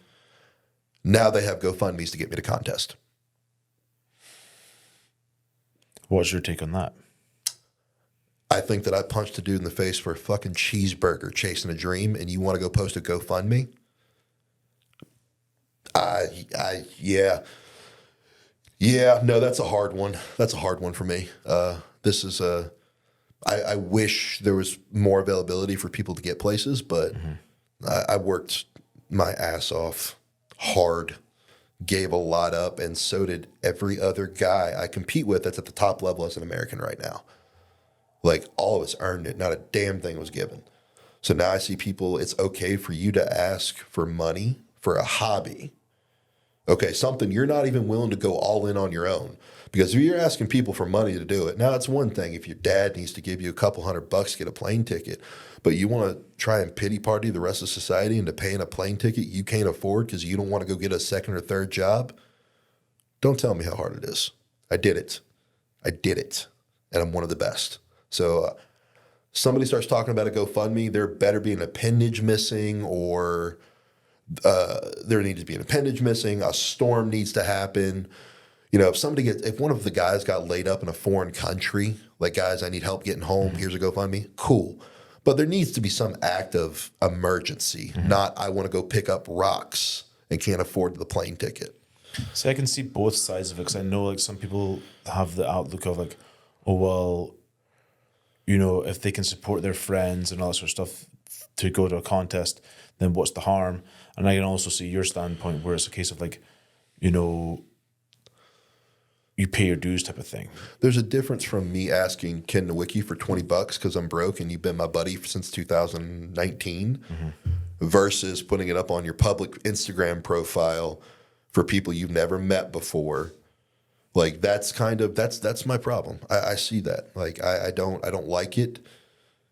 Now they have GoFundMes to get me to contest. What's your take on that? I think that I punched a dude in the face for a fucking cheeseburger chasing a dream, and you want to go post a GoFundMe? No, that's a hard one. That's a hard one for me. I wish there was more availability for people to get places, but I worked my ass off hard, gave a lot up, and so did every other guy I compete with that's at the top level as an American right now. Like, all of us earned it. Not a damn thing was given. So now I see people, it's okay for you to ask for money for a hobby. Okay, something you're not even willing to go all in on your own. Because if you're asking people for money to do it, now it's one thing if your dad needs to give you a couple $100 to get a plane ticket, but you want to try and pity party the rest of society into paying a plane ticket you can't afford because you don't want to go get a second or third job, don't tell me how hard it is. I did it. And I'm one of the best. So somebody starts talking about a GoFundMe, there better be an appendage missing or there needs to be an appendage missing, a storm needs to happen. If one of the guys got laid up in a foreign country, like, guys, I need help getting home, here's a GoFundMe, cool. But there needs to be some act of emergency, not I want to go pick up rocks and can't afford the plane ticket. So I can see both sides of it because I know, like, some people have the outlook of, like, oh, well, if they can support their friends and all that sort of stuff to go to a contest, then what's the harm? And I can also see your standpoint where it's a case of, like, you pay your dues type of thing. There's a difference from me asking Ken Nowicki for $20 because I'm broke and you've been my buddy since 2019 versus putting it up on your public Instagram profile for people you've never met before. Like, that's my problem. I see that. Like, I don't like it.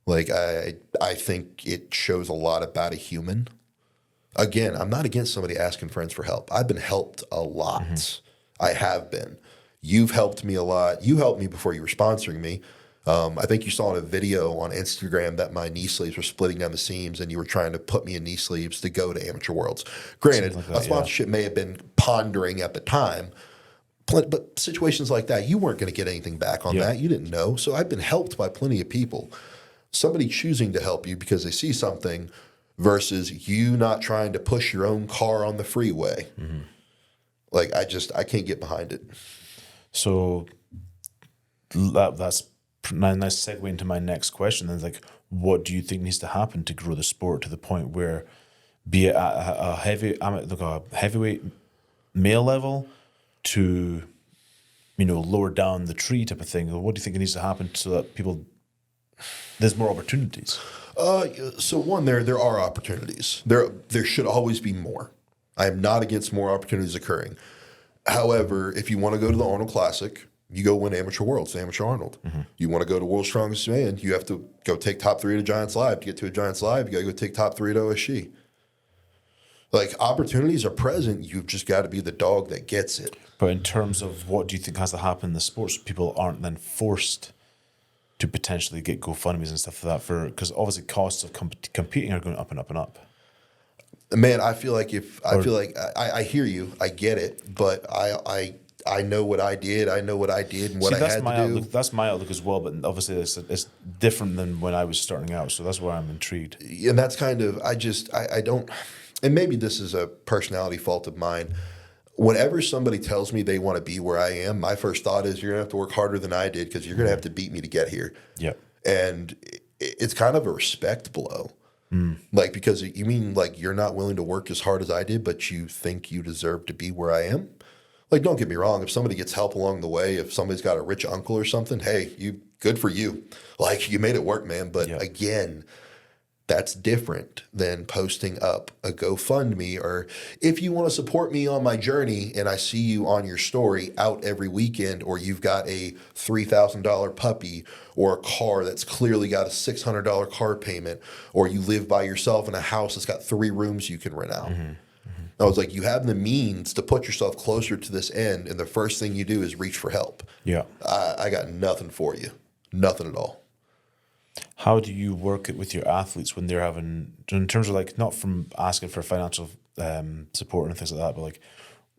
Like, I think it shows a lot about a human. Again, I'm not against somebody asking friends for help. I've been helped a lot. I have been. You've helped me a lot. You helped me before you were sponsoring me. I think you saw in a video on Instagram that my knee sleeves were splitting down the seams and you were trying to put me in knee sleeves to go to Amateur Worlds. Granted, like that, a sponsorship may have been pondering at the time, but situations like that, you weren't going to get anything back on that. You didn't know. So I've been helped by plenty of people. Somebody choosing to help you because they see something versus you not trying to push your own car on the freeway. Like, I can't get behind it. So that's a nice segue into my next question. Then, like, what do you think needs to happen to grow the sport to the point where, be it at a heavyweight male level to, lower down the tree type of thing? What do you think needs to happen so that there's more opportunities? So one, there are opportunities. There should always be more. I am not against more opportunities occurring. However, if you want to go to the Arnold Classic, you go win Amateur Worlds, Amateur Arnold. You want to go to World's Strongest Man, you have to go take top 3 at a Giants Live. To get to a Giants Live, you got to go take top 3 at OSG. Like, opportunities are present. You've just got to be the dog that gets it. But in terms of what do you think has to happen in the sports, people aren't then forced to potentially get GoFundMes and stuff like that because obviously costs of competing are going up and up and up. Man, I feel like I hear you, I get it, but I know what I did. I know what I did and what I had to do. That's my outlook as well, but obviously it's different than when I was starting out. So that's why I'm intrigued. And that's kind of I don't. And maybe this is a personality fault of mine. whenever somebody tells me they want to be where I am, my first thought is you're going to have to work harder than I did because you're going to have to beat me to get here. Yeah. And it's kind of a respect blow. Like, because you mean like you're not willing to work as hard as I did, but you think you deserve to be where I am? Like, don't get me wrong. If somebody gets help along the way, if somebody's got a rich uncle or something, hey, good for you. Like, you made it work, man. But again, that's different than posting up a GoFundMe, or if you want to support me on my journey and I see you on your story out every weekend, or you've got a $3,000 puppy or a car that's clearly got a $600 car payment, or you live by yourself in a house that's got 3 rooms you can rent out. I was like, you have the means to put yourself closer to this end, and the first thing you do is reach for help. Yeah. I got nothing for you. Nothing at all. How do you work it with your athletes when they're having, in terms of like, not from asking for financial support and things like that, but like,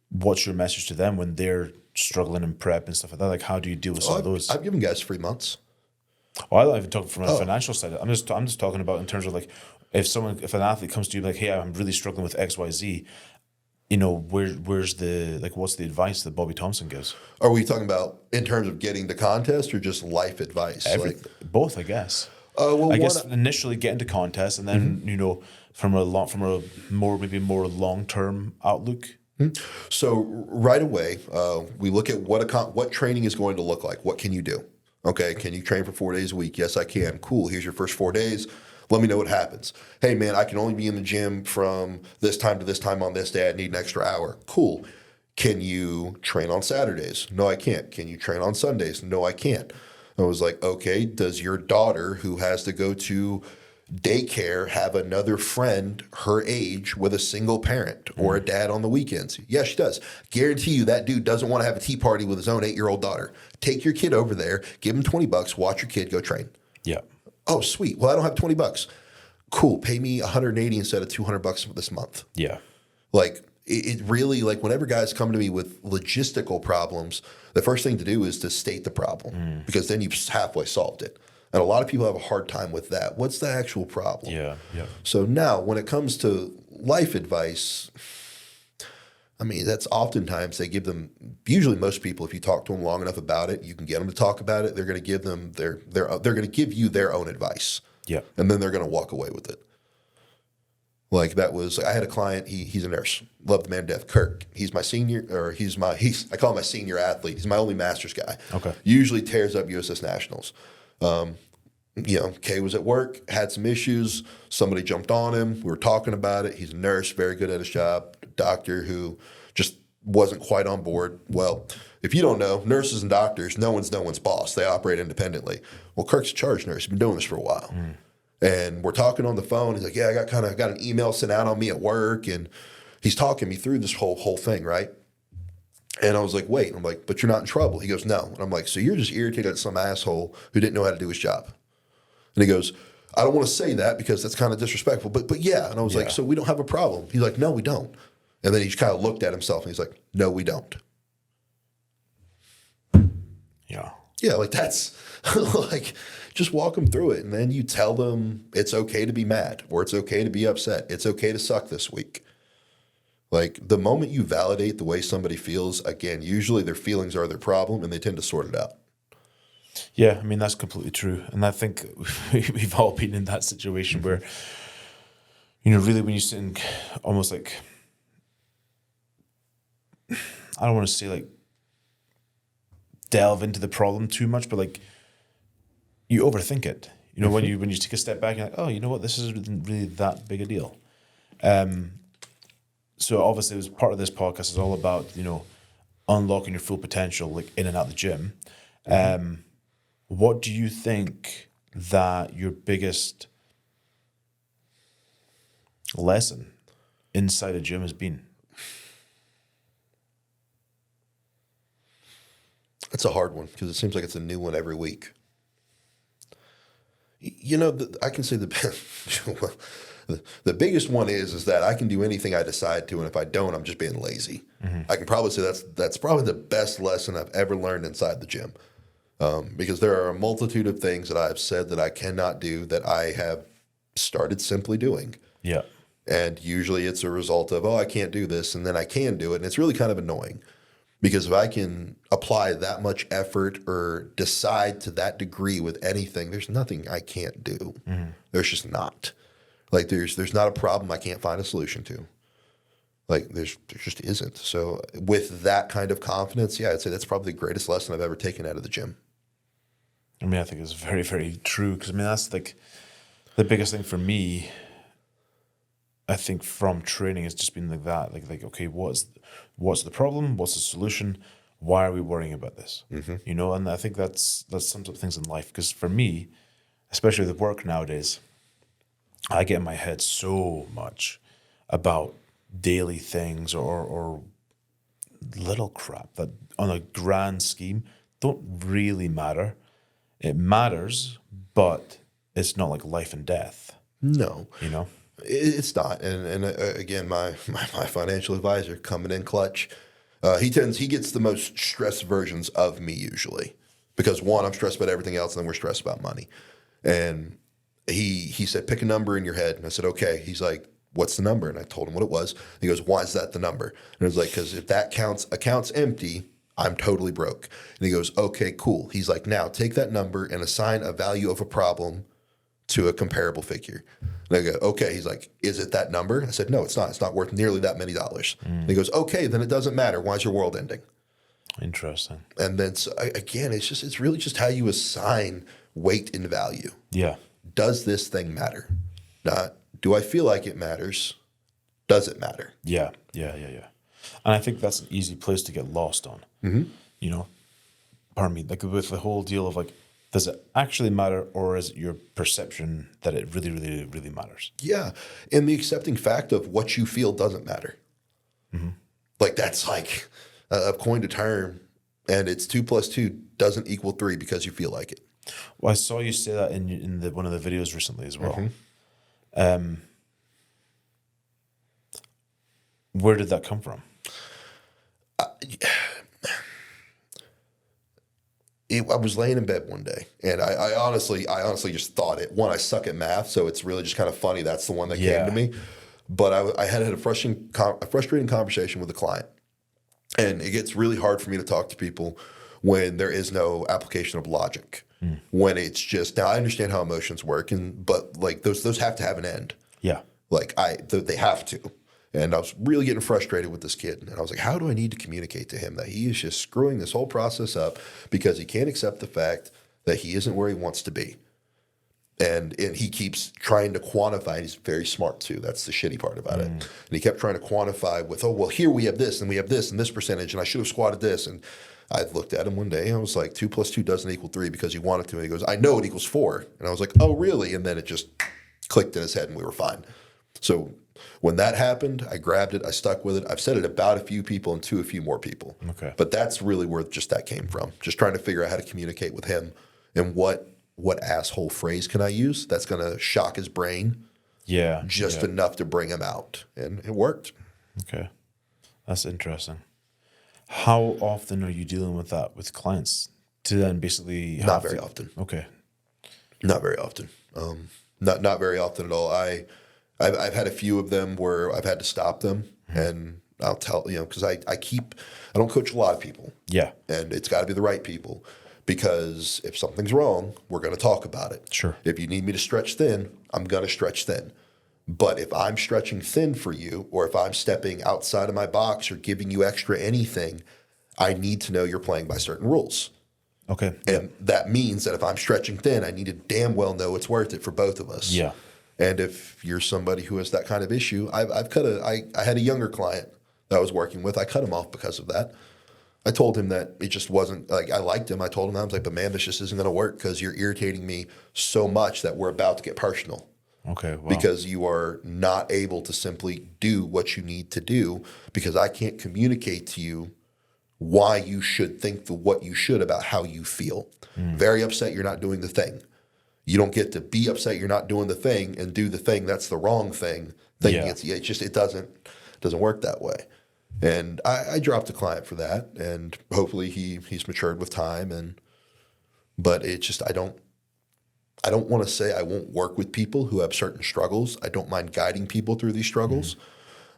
what's your message to them when they're struggling in prep and stuff like that? Like, how do you deal with some of those? I've given guys 3 months. Well, I don't even talk from a financial side. I'm just talking about in terms of like, if an athlete comes to you like, hey, I'm really struggling with XYZ, you know, where's the, like, what's the advice that Bobby Thompson gives? Are we talking about in terms of getting to contest or just life advice? Both, I guess. Well, I guess initially get into contest, and then you know, from a more long-term outlook. So right away, we look at what training is going to look like. What can you do? Okay, can you train for 4 days a week? Yes, I can. Cool. Here's your first 4 days. Let me know what happens. Hey, man, I can only be in the gym from this time to this time on this day. I need an extra hour. Cool. Can you train on Saturdays? No, I can't. Can you train on Sundays? No, I can't. I was like, okay, does your daughter who has to go to daycare have another friend her age with a single parent or a dad on the weekends? Yes, she does. Guarantee you that dude doesn't want to have a tea party with his own 8-year-old daughter. Take your kid over there, give him $20, watch your kid go train. Yeah. Oh, sweet. Well, I don't have $20. Cool. Pay me $180 instead of $200 this month. Yeah. Like, it really, like, whenever guys come to me with logistical problems, the first thing to do is to state the problem, because then you've halfway solved it. And a lot of people have a hard time with that. What's the actual problem? Yeah. So now, when it comes to life advice, I mean, that's oftentimes they give them, usually most people, if you talk to them long enough about it, you can get them to talk about it. They're going to give them they're going to give you their own advice. Yeah. And then they're going to walk away with it. Like, that was, I had a client, he's a nurse, loved the man to death, Kirk. He's my senior, or I call him my senior athlete. He's my only master's guy. Okay. Usually tears up USS Nationals. You know, Kay was at work, had some issues. Somebody jumped on him. We were talking about it. He's a nurse, very good at his job. Doctor who just wasn't quite on board. Well, if you don't know, nurses and doctors, no one's boss. They operate independently. Well, Kirk's a charge nurse. He's been doing this for a while. And we're talking on the phone. He's like, yeah, I got an email sent out on me at work. And he's talking me through this whole thing, right? And I was like, wait. I'm like, but you're not in trouble. He goes, no. And I'm like, so you're just irritated at some asshole who didn't know how to do his job. And he goes, I don't want to say that because that's kind of disrespectful, but yeah. And I was like, so we don't have a problem? He's like, no, we don't. And then he just kind of looked at himself and he's like, no, we don't. Yeah. Yeah, like, that's like, just walk them through it. And then you tell them it's okay to be mad, or it's okay to be upset. It's okay to suck this week. Like, the moment you validate the way somebody feels, again, usually their feelings are their problem and they tend to sort it out. Yeah, I mean, that's completely true. And I think we've all been in that situation where, you know, really when you sit and almost like, I don't want to say like delve into the problem too much, but like you overthink it. You know, when you take a step back, you're like, oh, you know what, this isn't really that big a deal. So obviously, it was part of this podcast is all about, you know, unlocking your full potential, like in and out of the gym. What do you think that your biggest lesson inside a gym has been? That's a hard one because it seems like it's a new one every week. You know, I can say the biggest one is that I can do anything I decide to, and if I don't, I'm just being lazy. I can probably say that's probably the best lesson I've ever learned inside the gym. Because there are a multitude of things that I've said that I cannot do that I have started simply doing. Yeah. And usually it's a result of, oh, I can't do this, and then I can do it. And it's really kind of annoying because if I can apply that much effort or decide to that degree with anything, there's nothing I can't do. There's just not. Like there's not a problem I can't find a solution to. Like there just isn't. So with that kind of confidence, yeah, I'd say that's probably the greatest lesson I've ever taken out of the gym. I mean, I think it's very, very true because I mean that's like the biggest thing for me. I think from training has just been like that. Like okay, what's the problem? What's the solution? Why are we worrying about this? You know, and I think that sums up things in life. Because for me, especially with work nowadays, I get in my head so much about daily things or little crap that on a grand scheme don't really matter. It matters, but it's not like life and death. No. You know? It's not. And again, my financial advisor coming in clutch, he gets the most stressed versions of me usually because one, I'm stressed about everything else, and then we're stressed about money. And he said, pick a number in your head. And I said, okay. He's like, what's the number? And I told him what it was. He goes, why is that the number? And I was like, because if that account's empty, I'm totally broke. And he goes, okay, cool. He's like, now take that number and assign a value of a problem to a comparable figure. And I go, okay. He's like, is it that number? I said, no, it's not. It's not worth nearly that many dollars. And he goes, okay, then it doesn't matter. Why is your world ending? Interesting. And then so, again, it's really just how you assign weight and value. Yeah. Does this thing matter? Not, do I feel like it matters? Does it matter? Yeah. And I think that's an easy place to get lost on. You know, pardon me, like with the whole deal of like, does it actually matter, or is it your perception that it really, really, really matters? Yeah. And the accepting fact of what you feel doesn't matter. Like that's like, I've coined a term, and it's 2 + 2 doesn't equal 3 because you feel like it. Well, I saw you say that in one of the videos recently as well. Where did that come from? I was laying in bed one day, and I honestly just thought it. One, I suck at math, so it's really just kind of funny. That's the one that came to me. But I had a frustrating conversation with a client, and it gets really hard for me to talk to people when there is no application of logic. When it's just, now I understand how emotions work, but like those have to have an end. Yeah. Like they have to. And I was really getting frustrated with this kid. And I was like, how do I need to communicate to him that he is just screwing this whole process up because he can't accept the fact that he isn't where he wants to be? And he keeps trying to quantify. And he's very smart too. That's the shitty part about it. And he kept trying to quantify with, oh, well, here we have this, and we have this, and this percentage, and I should have squatted this. And I looked at him one day, and I was like, 2 + 2 doesn't equal 3 because you want it to. And he goes, I know it equals 4. And I was like, oh, really? And then it just clicked in his head, and we were fine. So when that happened, I grabbed it. I stuck with it. I've said it about a few people and to a few more people. Okay. But that's really where just that came from. Just trying to figure out how to communicate with him and what asshole phrase can I use that's going to shock his brain just enough to bring him out. And it worked. Okay. That's interesting. How often are you dealing with that with clients to then basically Not very often. Okay. Not very often. Not very often at all. I've had a few of them where I've had to stop them, and I'll tell, because I don't coach a lot of people. Yeah. And it's got to be the right people, because if something's wrong, we're going to talk about it. Sure. If you need me to stretch thin, I'm going to stretch thin. But if I'm stretching thin for you, or if I'm stepping outside of my box or giving you extra anything, I need to know you're playing by certain rules. Okay. And that means that if I'm stretching thin, I need to damn well know it's worth it for both of us. Yeah. And if you're somebody who has that kind of issue, I had a younger client that I was working with. I cut him off because of that. I told him that it just wasn't, like, I liked him. I told him, I was like, but man, this just isn't going to work because you're irritating me so much that we're about to get personal. Okay. Wow. Because you are not able to simply do what you need to do, because I can't communicate to you why you should think what you should about how you feel. Very upset you're not doing the thing. You don't get to be upset you're not doing the thing and do the thing that's the wrong thing. It doesn't work that way. And I dropped a client for that, and hopefully he's matured with time. But it just, I don't want to say I won't work with people who have certain struggles. I don't mind guiding people through these struggles.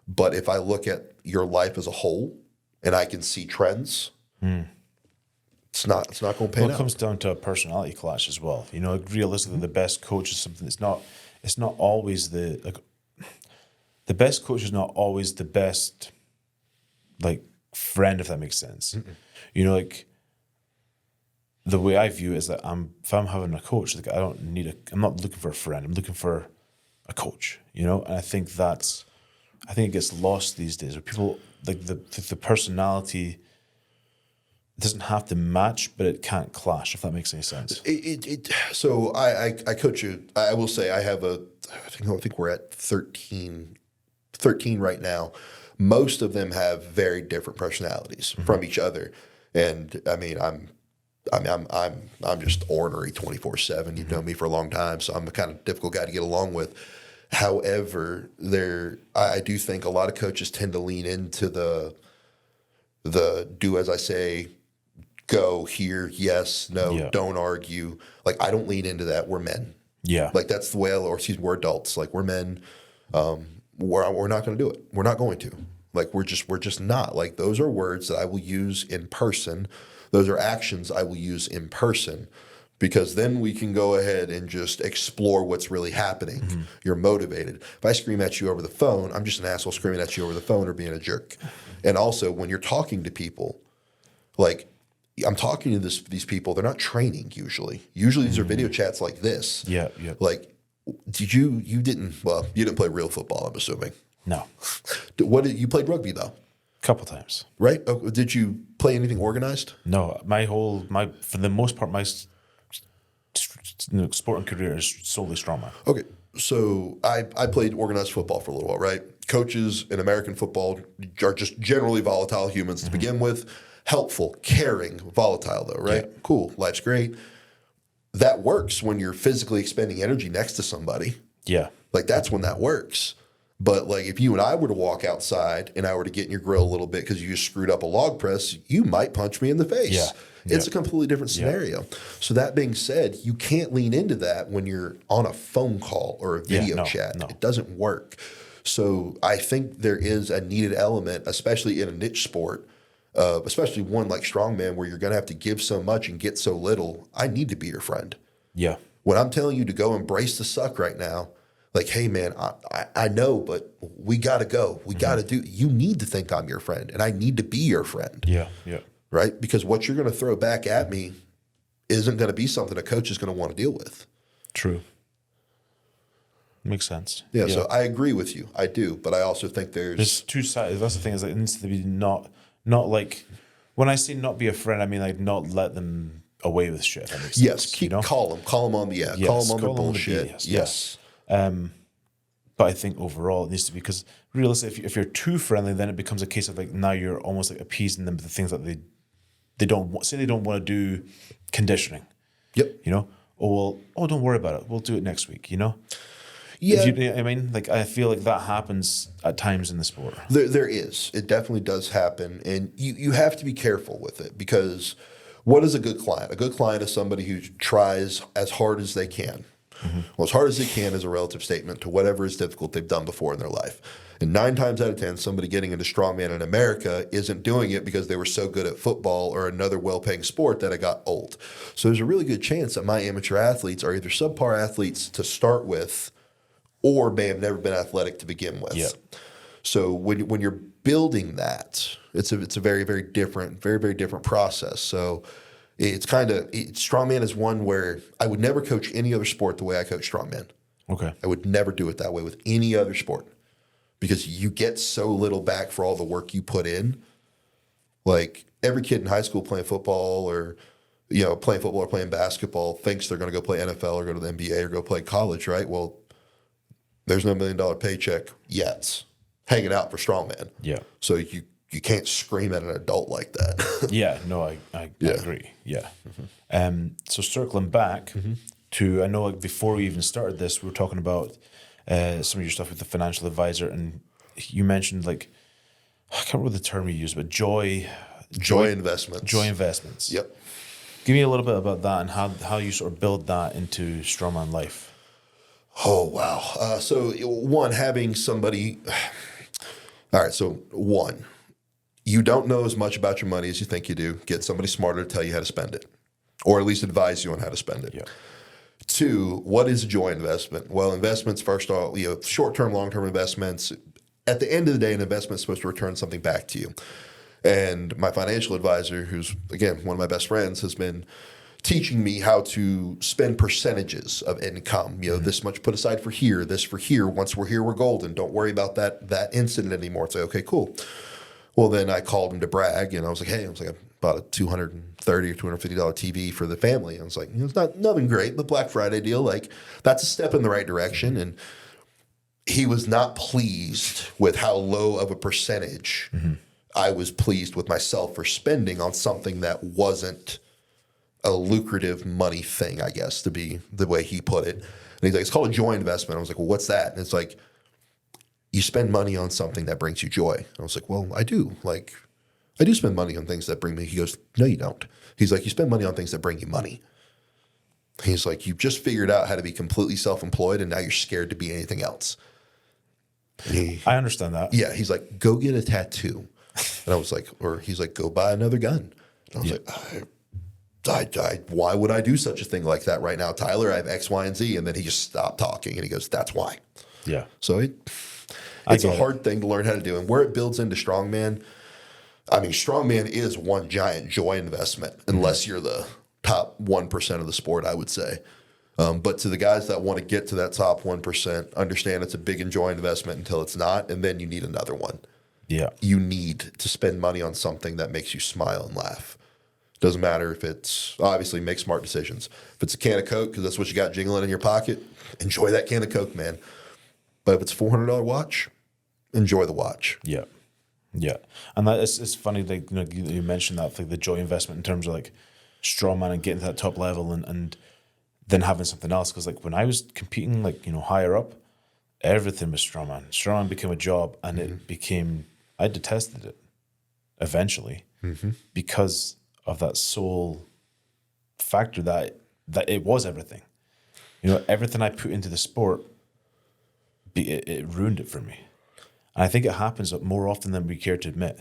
But if I look at your life as a whole and I can see trends, it's not going to pan Well, it out. comes down to a personality clash as well. You know, realistically, the best coach is something that's not. It's not always the best coach is not always the best, like, friend, if that makes sense. You know, like, the way I view it is that if I'm having a coach, like, I'm not looking for a friend. I'm looking for a coach. You know, and I think it gets lost these days. Where people, like, the personality doesn't have to match, but it can't clash, if that makes any sense. So I coach you. I will say I have I think we're at 13 right now. Most of them have very different personalities from each other, and I mean I'm just ornery 24/7. You've known me for a long time, so I'm the kind of difficult guy to get along with. However, I do think a lot of coaches tend to lean into the do as I say, go here, yes, no, don't argue. Like, I don't lean into that. We're men. Yeah. Like, that's the way, we're adults. Like, we're men. We're not going to do it. We're not going to. Like, we're just not. Like, those are words that I will use in person. Those are actions I will use in person, because then we can go ahead and just explore what's really happening. You're motivated. If I scream at you over the phone, I'm just an asshole screaming at you over the phone or being a jerk. And also, when you're talking to people, like, I'm talking to these people, they're not training usually. Usually these are video chats like this. Yeah. Like, you didn't play real football, I'm assuming. No. You played rugby though? Couple times. Right? Oh, did you play anything organized? No, for the most part, my sporting career is solely strongman. Okay, so I played organized football for a little while, right? Coaches in American football are just generally volatile humans to begin with. Helpful, caring, volatile though, right? Yeah. Cool, life's great. That works when you're physically expending energy next to somebody. Yeah. Like, that's when that works. But, like, if you and I were to walk outside and I were to get in your grill a little bit because you just screwed up a log press, you might punch me in the face. Yeah. It's a completely different scenario. Yeah. So that being said, you can't lean into that when you're on a phone call or a video chat. No. It doesn't work. So I think there is a needed element, especially in a niche sport, especially one like strongman, where you're going to have to give so much and get so little. I need to be your friend. Yeah. When I'm telling you to go embrace the suck right now, like, hey, man, I know, but we got to go. We got to do. You need to think I'm your friend, and I need to be your friend. Yeah. Right? Because what you're going to throw back at me isn't going to be something a coach is going to want to deal with. True. Makes sense. Yeah, so I agree with you. I do. But I also think there's two sides. That's the thing, is like, it needs to be not like, when I say not be a friend, I mean, like, not let them away with shit. That makes sense. Yes, call them on the call them on the bullshit. Yes. But I think overall it needs to be, because realistically, if you're too friendly, then it becomes a case of, like, now you're almost like appeasing them with the things that they don't want. Say they don't want to do conditioning. Yep. You know? Don't worry about it. We'll do it next week, you know? Yeah. I mean, like, I feel like that happens at times in the sport. There is. It definitely does happen. And you have to be careful with it, because what is a good client? A good client is somebody who tries as hard as they can. Well, as hard as they can is a relative statement to whatever is difficult they've done before in their life. And 9 times out of 10, somebody getting into strongman in America isn't doing it because they were so good at football or another well-paying sport that it got old. So there's a really good chance that my amateur athletes are either subpar athletes to start with, or may have never been athletic to begin with. Yeah. So when you're building that, it's a very, very different process. So it's strongman is one where I would never coach any other sport the way I coach strongman. Okay. I would never do it that way with any other sport, because you get so little back for all the work you put in. Like, every kid in high school playing football or playing basketball thinks they're going to go play NFL or go to the NBA or go play college, right? Well, there's no $1 million paycheck yet hanging out for strongman. Yeah. So you can't scream at an adult like that. Yeah, no, I agree. Yeah. So circling back to, I know, like, before we even started this, we were talking about some of your stuff with the financial advisor, and you mentioned, like, I can't remember the term you used, but joy investments. Joy investments. Yep. Give me a little bit about that and how you sort of build that into strongman life. Oh, wow. So one, having somebody, all right. So one, you don't know as much about your money as you think you do. Get somebody smarter to tell you how to spend it, or at least advise you on how to spend it. Yeah. Two, what is a joy investment? Well, investments, first of all, short-term, long-term investments. At the end of the day, an investment is supposed to return something back to you. And my financial advisor, who's, again, one of my best friends, has been teaching me how to spend percentages of income. This much put aside for here, this for here. Once we're here, we're golden. Don't worry about that incident anymore. It's like, okay, cool. Well, then I called him to brag, and I was like, hey, I bought a $230 or $250 TV for the family. I was like, it's not nothing great, but Black Friday deal, like that's a step in the right direction. And he was not pleased with how low of a percentage I was pleased with myself for spending on something that wasn't a lucrative money thing, I guess, to be the way he put it. And he's like, it's called a joy investment. I was like, well, what's that? And it's like, you spend money on something that brings you joy. And I was like, well, I do. Like, I do spend money on things that bring me. He goes, no, you don't. He's like, you spend money on things that bring you money. He's like, you've just figured out how to be completely self-employed, and now you're scared to be anything else. I understand that. Yeah. He's like, go get a tattoo. And I was like, or he's like, go buy another gun. And I was like, why would I do such a thing like that right now, Tyler? I have X, Y, and Z. And then he just stopped talking, and he goes, that's why. Yeah. So it's a hard thing to learn how to do. And where it builds into strongman, I mean, strongman is one giant joy investment, unless you're the top 1% of the sport, I would say. But to the guys that want to get to that top 1%, understand it's a big and joy investment until it's not, and then you need another one. Yeah. You need to spend money on something that makes you smile and laugh. Doesn't matter if it's, obviously, make smart decisions. If it's a can of Coke, because that's what you got jingling in your pocket, enjoy that can of Coke, man. But if it's a $400 watch, enjoy the watch. Yeah. Yeah. And that is, it's funny, like, you mentioned that, like the joy investment in terms of like strongman and getting to that top level and then having something else. Because like when I was competing, like, higher up, everything was strongman. Strongman became a job, and it became, I detested it eventually because of that sole factor that it was everything. Everything I put into the sport, it ruined it for me. And I think it happens more often than we care to admit.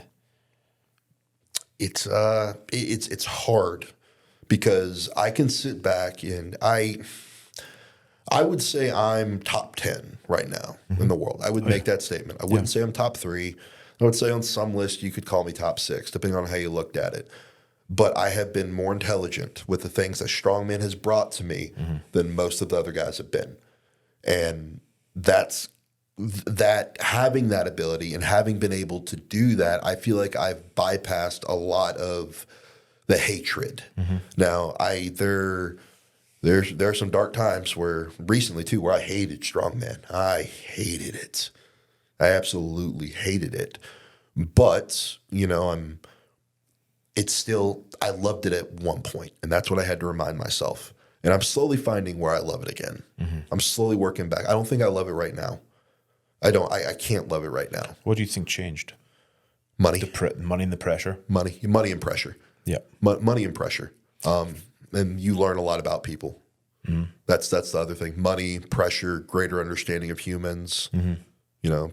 It's hard because I can sit back and I would say I'm top 10 right now in the world. I would make that statement. I wouldn't say I'm top 3. I would say on some list you could call me top 6, depending on how you looked at it. But I have been more intelligent with the things that strongman has brought to me than most of the other guys have been. And having that ability and having been able to do that, I feel like I've bypassed a lot of the hatred. Now, there are some dark times where recently too, where I hated strongman. I hated it. I absolutely hated it. But, I loved it at one point, and that's what I had to remind myself. And I'm slowly finding where I love it again. I'm slowly working back. I don't think I love it right now. I can't love it right now. What do you think changed? Money. Money and the pressure? Money and pressure. Yeah. Money and pressure. And you learn a lot about people. That's the other thing. Money, pressure, greater understanding of humans.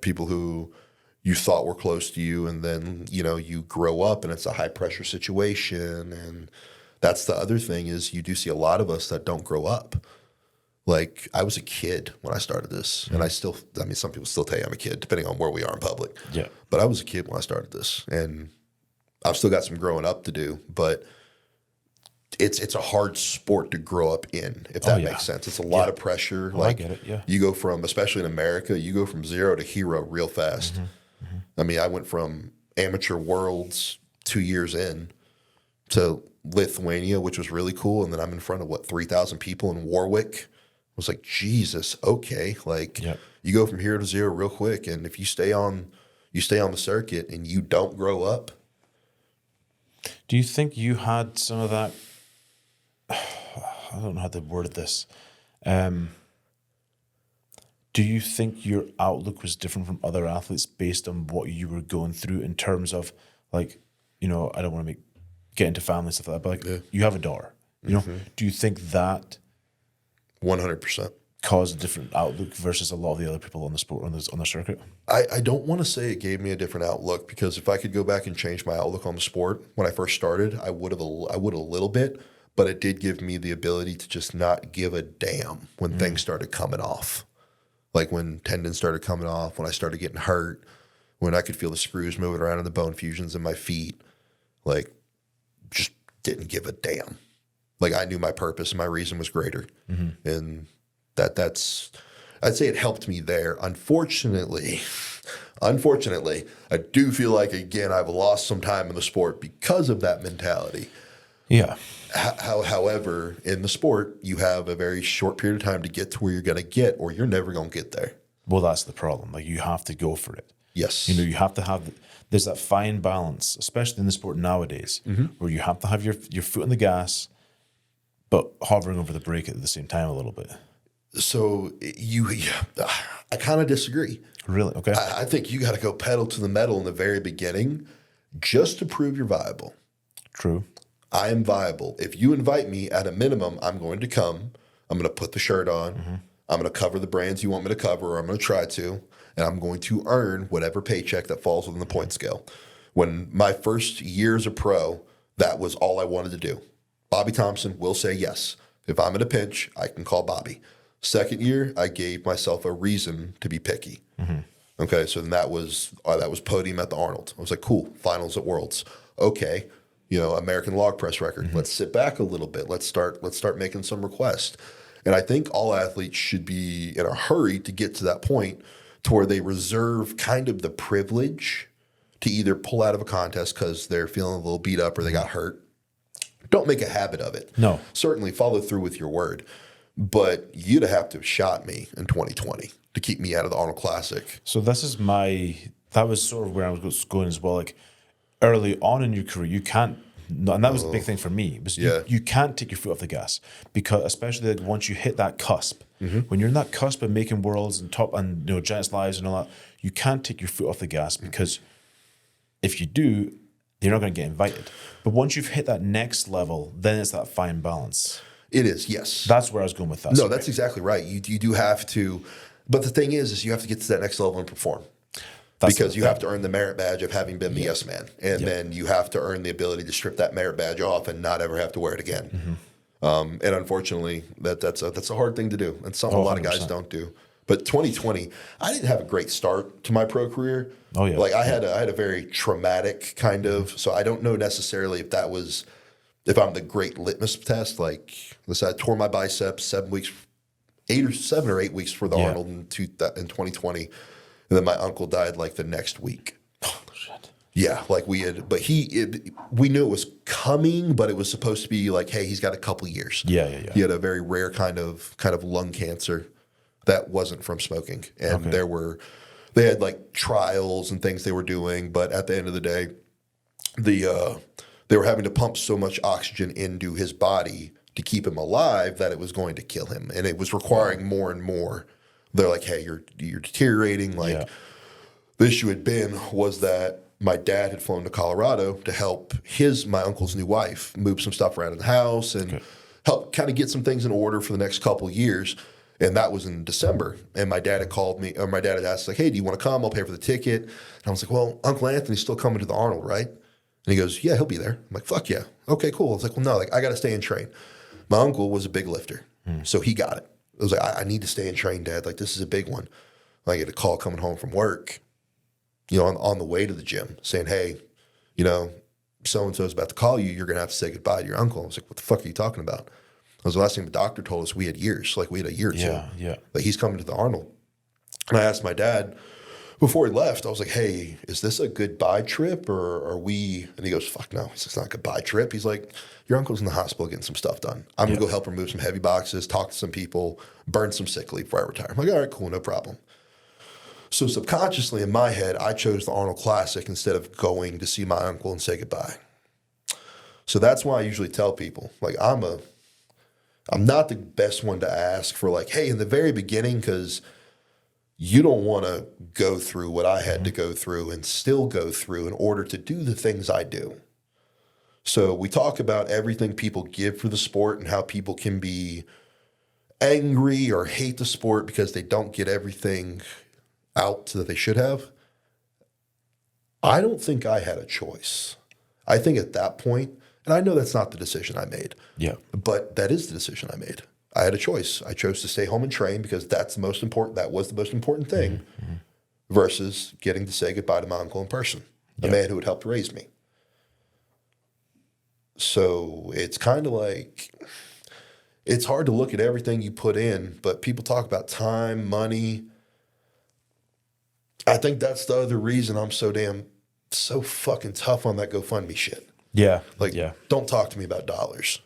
People who you thought were close to you, and then, you grow up and it's a high pressure situation. And that's the other thing is you do see a lot of us that don't grow up. Like, I was a kid when I started this, and some people still tell you I'm a kid, depending on where we are in public. Yeah. But I was a kid when I started this, and I've still got some growing up to do, but it's a hard sport to grow up in, if that makes sense. It's a lot of pressure. I get it, yeah. You go from, especially in America, you go from zero to hero real fast. I mean, I went from amateur worlds 2 years in to Lithuania, which was really cool, and then I'm in front of, 3,000 people in Warwick. I was like, Jesus, okay. Like, you go from here to zero real quick, and if you stay on the circuit and you don't grow up. Do you think you had some of that? I don't know how to word this. Do you think your outlook was different from other athletes based on what you were going through in terms of, like, I don't want to get into family stuff like that, but you have a daughter. You know, do you think that 100%. caused a different outlook versus a lot of the other people on the sport on the circuit? I don't want to say it gave me a different outlook, because if I could go back and change my outlook on the sport when I first started, I would a little bit, but it did give me the ability to just not give a damn when things started coming off. Like when tendons started coming off, when I started getting hurt, when I could feel the screws moving around in the bone fusions in my feet, like just didn't give a damn. Like I knew my purpose and my reason was greater. And that's, I'd say it helped me there. Unfortunately, I do feel like, again, I've lost some time in the sport because of that mentality. Yeah. However, in the sport, you have a very short period of time to get to where you're going to get, or you're never going to get there. Well, that's the problem. Like you have to go for it. Yes. You know, you have to have, there's that fine balance, especially in the sport nowadays, where you have to have your foot on the gas, but hovering over the brake at the same time a little bit. So I kind of disagree. Really? Okay. I think you got to go pedal to the metal in the very beginning just to prove you're viable. True. I am viable. If you invite me, at a minimum, I'm going to come. I'm going to put the shirt on. I'm going to cover the brands you want me to cover, or I'm going to try to, and I'm going to earn whatever paycheck that falls within the point scale. When my first year as a pro, that was all I wanted to do. Bobby Thompson will say yes. If I'm in a pinch, I can call Bobby. Second year, I gave myself a reason to be picky. Okay, so then that was podium at the Arnold. I was like, cool, finals at Worlds. Okay, American log press record. Let's sit back a little bit. Let's start making some requests. And I think all athletes should be in a hurry to get to that point to where they reserve kind of the privilege to either pull out of a contest because they're feeling a little beat up or they got hurt. Don't make a habit of it. No. Certainly follow through with your word. But you'd have to have shot me in 2020 to keep me out of the Arnold Classic. So that was sort of where I was going as well. Like early on in your career, you can't, and that was the big thing for me, was you can't take your foot off the gas, because especially like once you hit that cusp, when you're in that cusp of making worlds and top and Giants Lives and all that, you can't take your foot off the gas, because if you do, you're not going to get invited. But once you've hit that next level, then it's that fine balance. It is, yes. That's where I was going with that. No, that's exactly right. You do have to, but the thing is you have to get to that next level and perform. Because you have to earn the merit badge of having been the yes man. And then you have to earn the ability to strip that merit badge off and not ever have to wear it again. And unfortunately, that's a hard thing to do. And something a lot of guys don't do. But 2020, I didn't have a great start to my pro career. Oh, yeah. Like I had a very traumatic kind of, so I don't know necessarily if I'm the great litmus test. Like, listen, I tore my biceps 7 or 8 weeks for the Arnold in 2020. And then my uncle died like the next week. Oh, shit. Yeah, like we knew it was coming, but it was supposed to be like, hey, he's got a couple years. Yeah. He had a very rare kind of lung cancer that wasn't from smoking. And they had like trials and things they were doing, but at the end of the day, they were having to pump so much oxygen into his body to keep him alive that it was going to kill him. And it was requiring more and more. They're like, hey, you're deteriorating. Like the issue was that my dad had flown to Colorado to help my uncle's new wife move some stuff around in the house and help kind of get some things in order for the next couple of years. And that was in December. And my dad had called me, or my dad had asked, like, hey, do you want to come? I'll pay for the ticket. And I was like, well, Uncle Anthony's still coming to the Arnold, right? And he goes, yeah, he'll be there. I'm like, fuck yeah. Okay, cool. I was like, well, no, like I got to stay and train. My uncle was a big lifter, so he got it. I was like, I need to stay and train, Dad. Like, this is a big one. I get a call coming home from work, on the way to the gym saying, hey, so-and-so is about to call you. You're going to have to say goodbye to your uncle. I was like, what the fuck are you talking about? I was the last thing the doctor told us we had years. Like, we had a year or two. Yeah. Like, he's coming to the Arnold. And I asked my dad, before he left, I was like, hey, is this a goodbye trip or are we? And he goes, fuck no. It's not a goodbye trip. He's like, your uncle's in the hospital getting some stuff done. I'm going to go help her move some heavy boxes, talk to some people, burn some sick leave before I retire. I'm like, all right, cool, no problem. So subconsciously in my head, I chose the Arnold Classic instead of going to see my uncle and say goodbye. So that's why I usually tell people, like, I'm not the best one to ask for, like, hey, in the very beginning, because you don't want to go through what I had to go through and still go through in order to do the things I do. So we talk about everything people give for the sport and how people can be angry or hate the sport because they don't get everything out that they should have. I don't think I had a choice. I think at that point, and I know that's not the decision I made, Yeah. but that is the decision I made. I had a choice. I chose to stay home and train because that's the most important. That was the most important thing versus getting to say goodbye to my uncle in person, the man who had helped raise me. So it's kind of like, it's hard to look at everything you put in, but people talk about time, money. I think that's the other reason I'm so fucking tough on that GoFundMe shit. Yeah. Like, yeah. don't talk to me about dollars.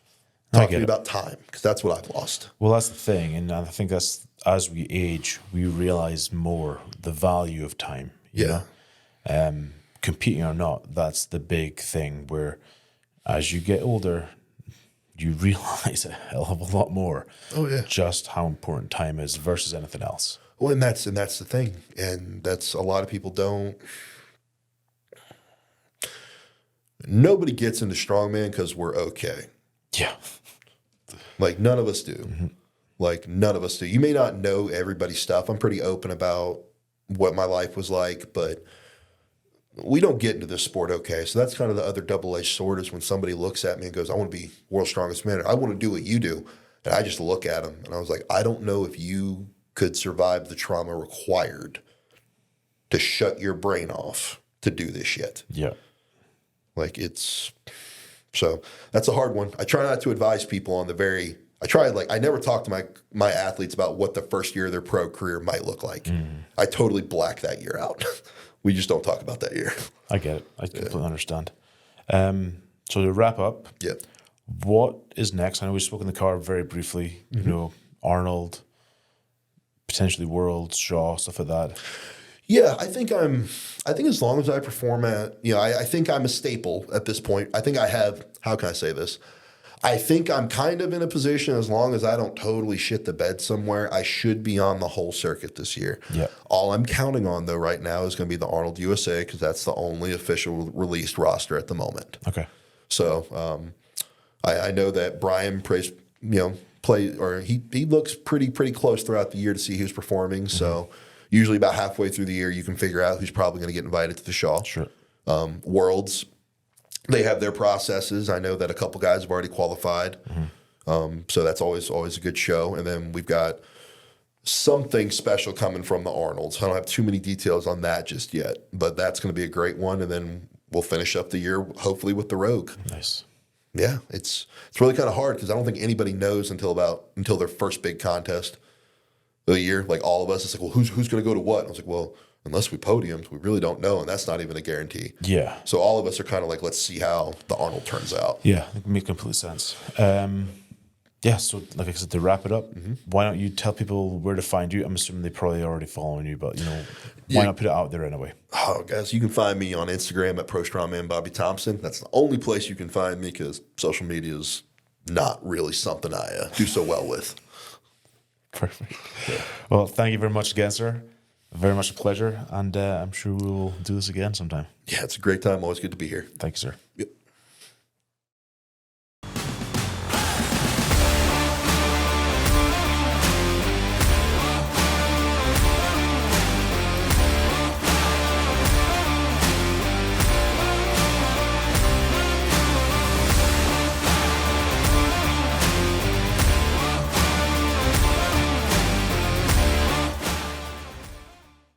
I Talk to get me it. about time, because that's what I've lost. Well, that's the thing. And I think that's, as we age, we realize more the value of time. You know? Competing or not, that's the big thing where as you get older, you realize a hell of a lot more. Oh, yeah. Just how important time is versus anything else. Well, and that's the thing. And that's a lot of people don't. Nobody gets into strongman because we're okay. Yeah. Like, none of us do. Like, none of us do. You may not know everybody's stuff. I'm pretty open about what my life was like, but we don't get into this sport okay. So that's kind of the other double-edged sword is when somebody looks at me and goes, I want to be world's strongest man. I want to do what you do. And I just look at them and I was like, I don't know if you could survive the trauma required to shut your brain off to do this shit. Yeah. Like, so that's a hard one. I try not to advise people on I never talk to my athletes about what the first year of their pro career might look like. I totally black that year out. We just don't talk about that year. I get it. I completely understand. So to wrap up, what is next? I know we spoke in the car very briefly, you know, Arnold, potentially Worlds, Shaw, stuff like that. Yeah, I think as long as I perform I think I'm a staple at this point. I think I have, how can I say this? I think I'm kind of in a position, as long as I don't totally shit the bed somewhere, I should be on the whole circuit this year. Yeah. All I'm counting on, though, right now is going to be the Arnold USA, because that's the only official released roster at the moment. Okay. So I know that Brian he looks pretty close throughout the year to see who's performing. So usually about halfway through the year, you can figure out who's probably going to get invited to the Shaw. Sure. Worlds, they have their processes. I know that a couple guys have already qualified. So that's always a good show. And then we've got something special coming from the Arnolds. I don't have too many details on that just yet, but that's going to be a great one. And then we'll finish up the year hopefully with the Rogue. Nice. Yeah, it's really kind of hard because I don't think anybody knows until their first big contest of the year. Like, all of us, it's like, well, who's going to go to what? And I was like, well, unless we podiumed, we really don't know, and that's not even a guarantee. Yeah. So all of us are kind of like, let's see how the Arnold turns out. Yeah, it makes complete sense. So like I said, to wrap it up, why don't you tell people where to find you? I'm assuming they probably already following you, but why not put it out there anyway? Oh, guys, you can find me on Instagram at Pro Strongman Bobby Thompson. That's the only place you can find me because social media is not really something I do so well with. Perfect. Yeah. Well, thank you very much again, sir. Very much a pleasure, and I'm sure we'll do this again sometime. Yeah, it's a great time. Always good to be here. Thank you, sir. Yep.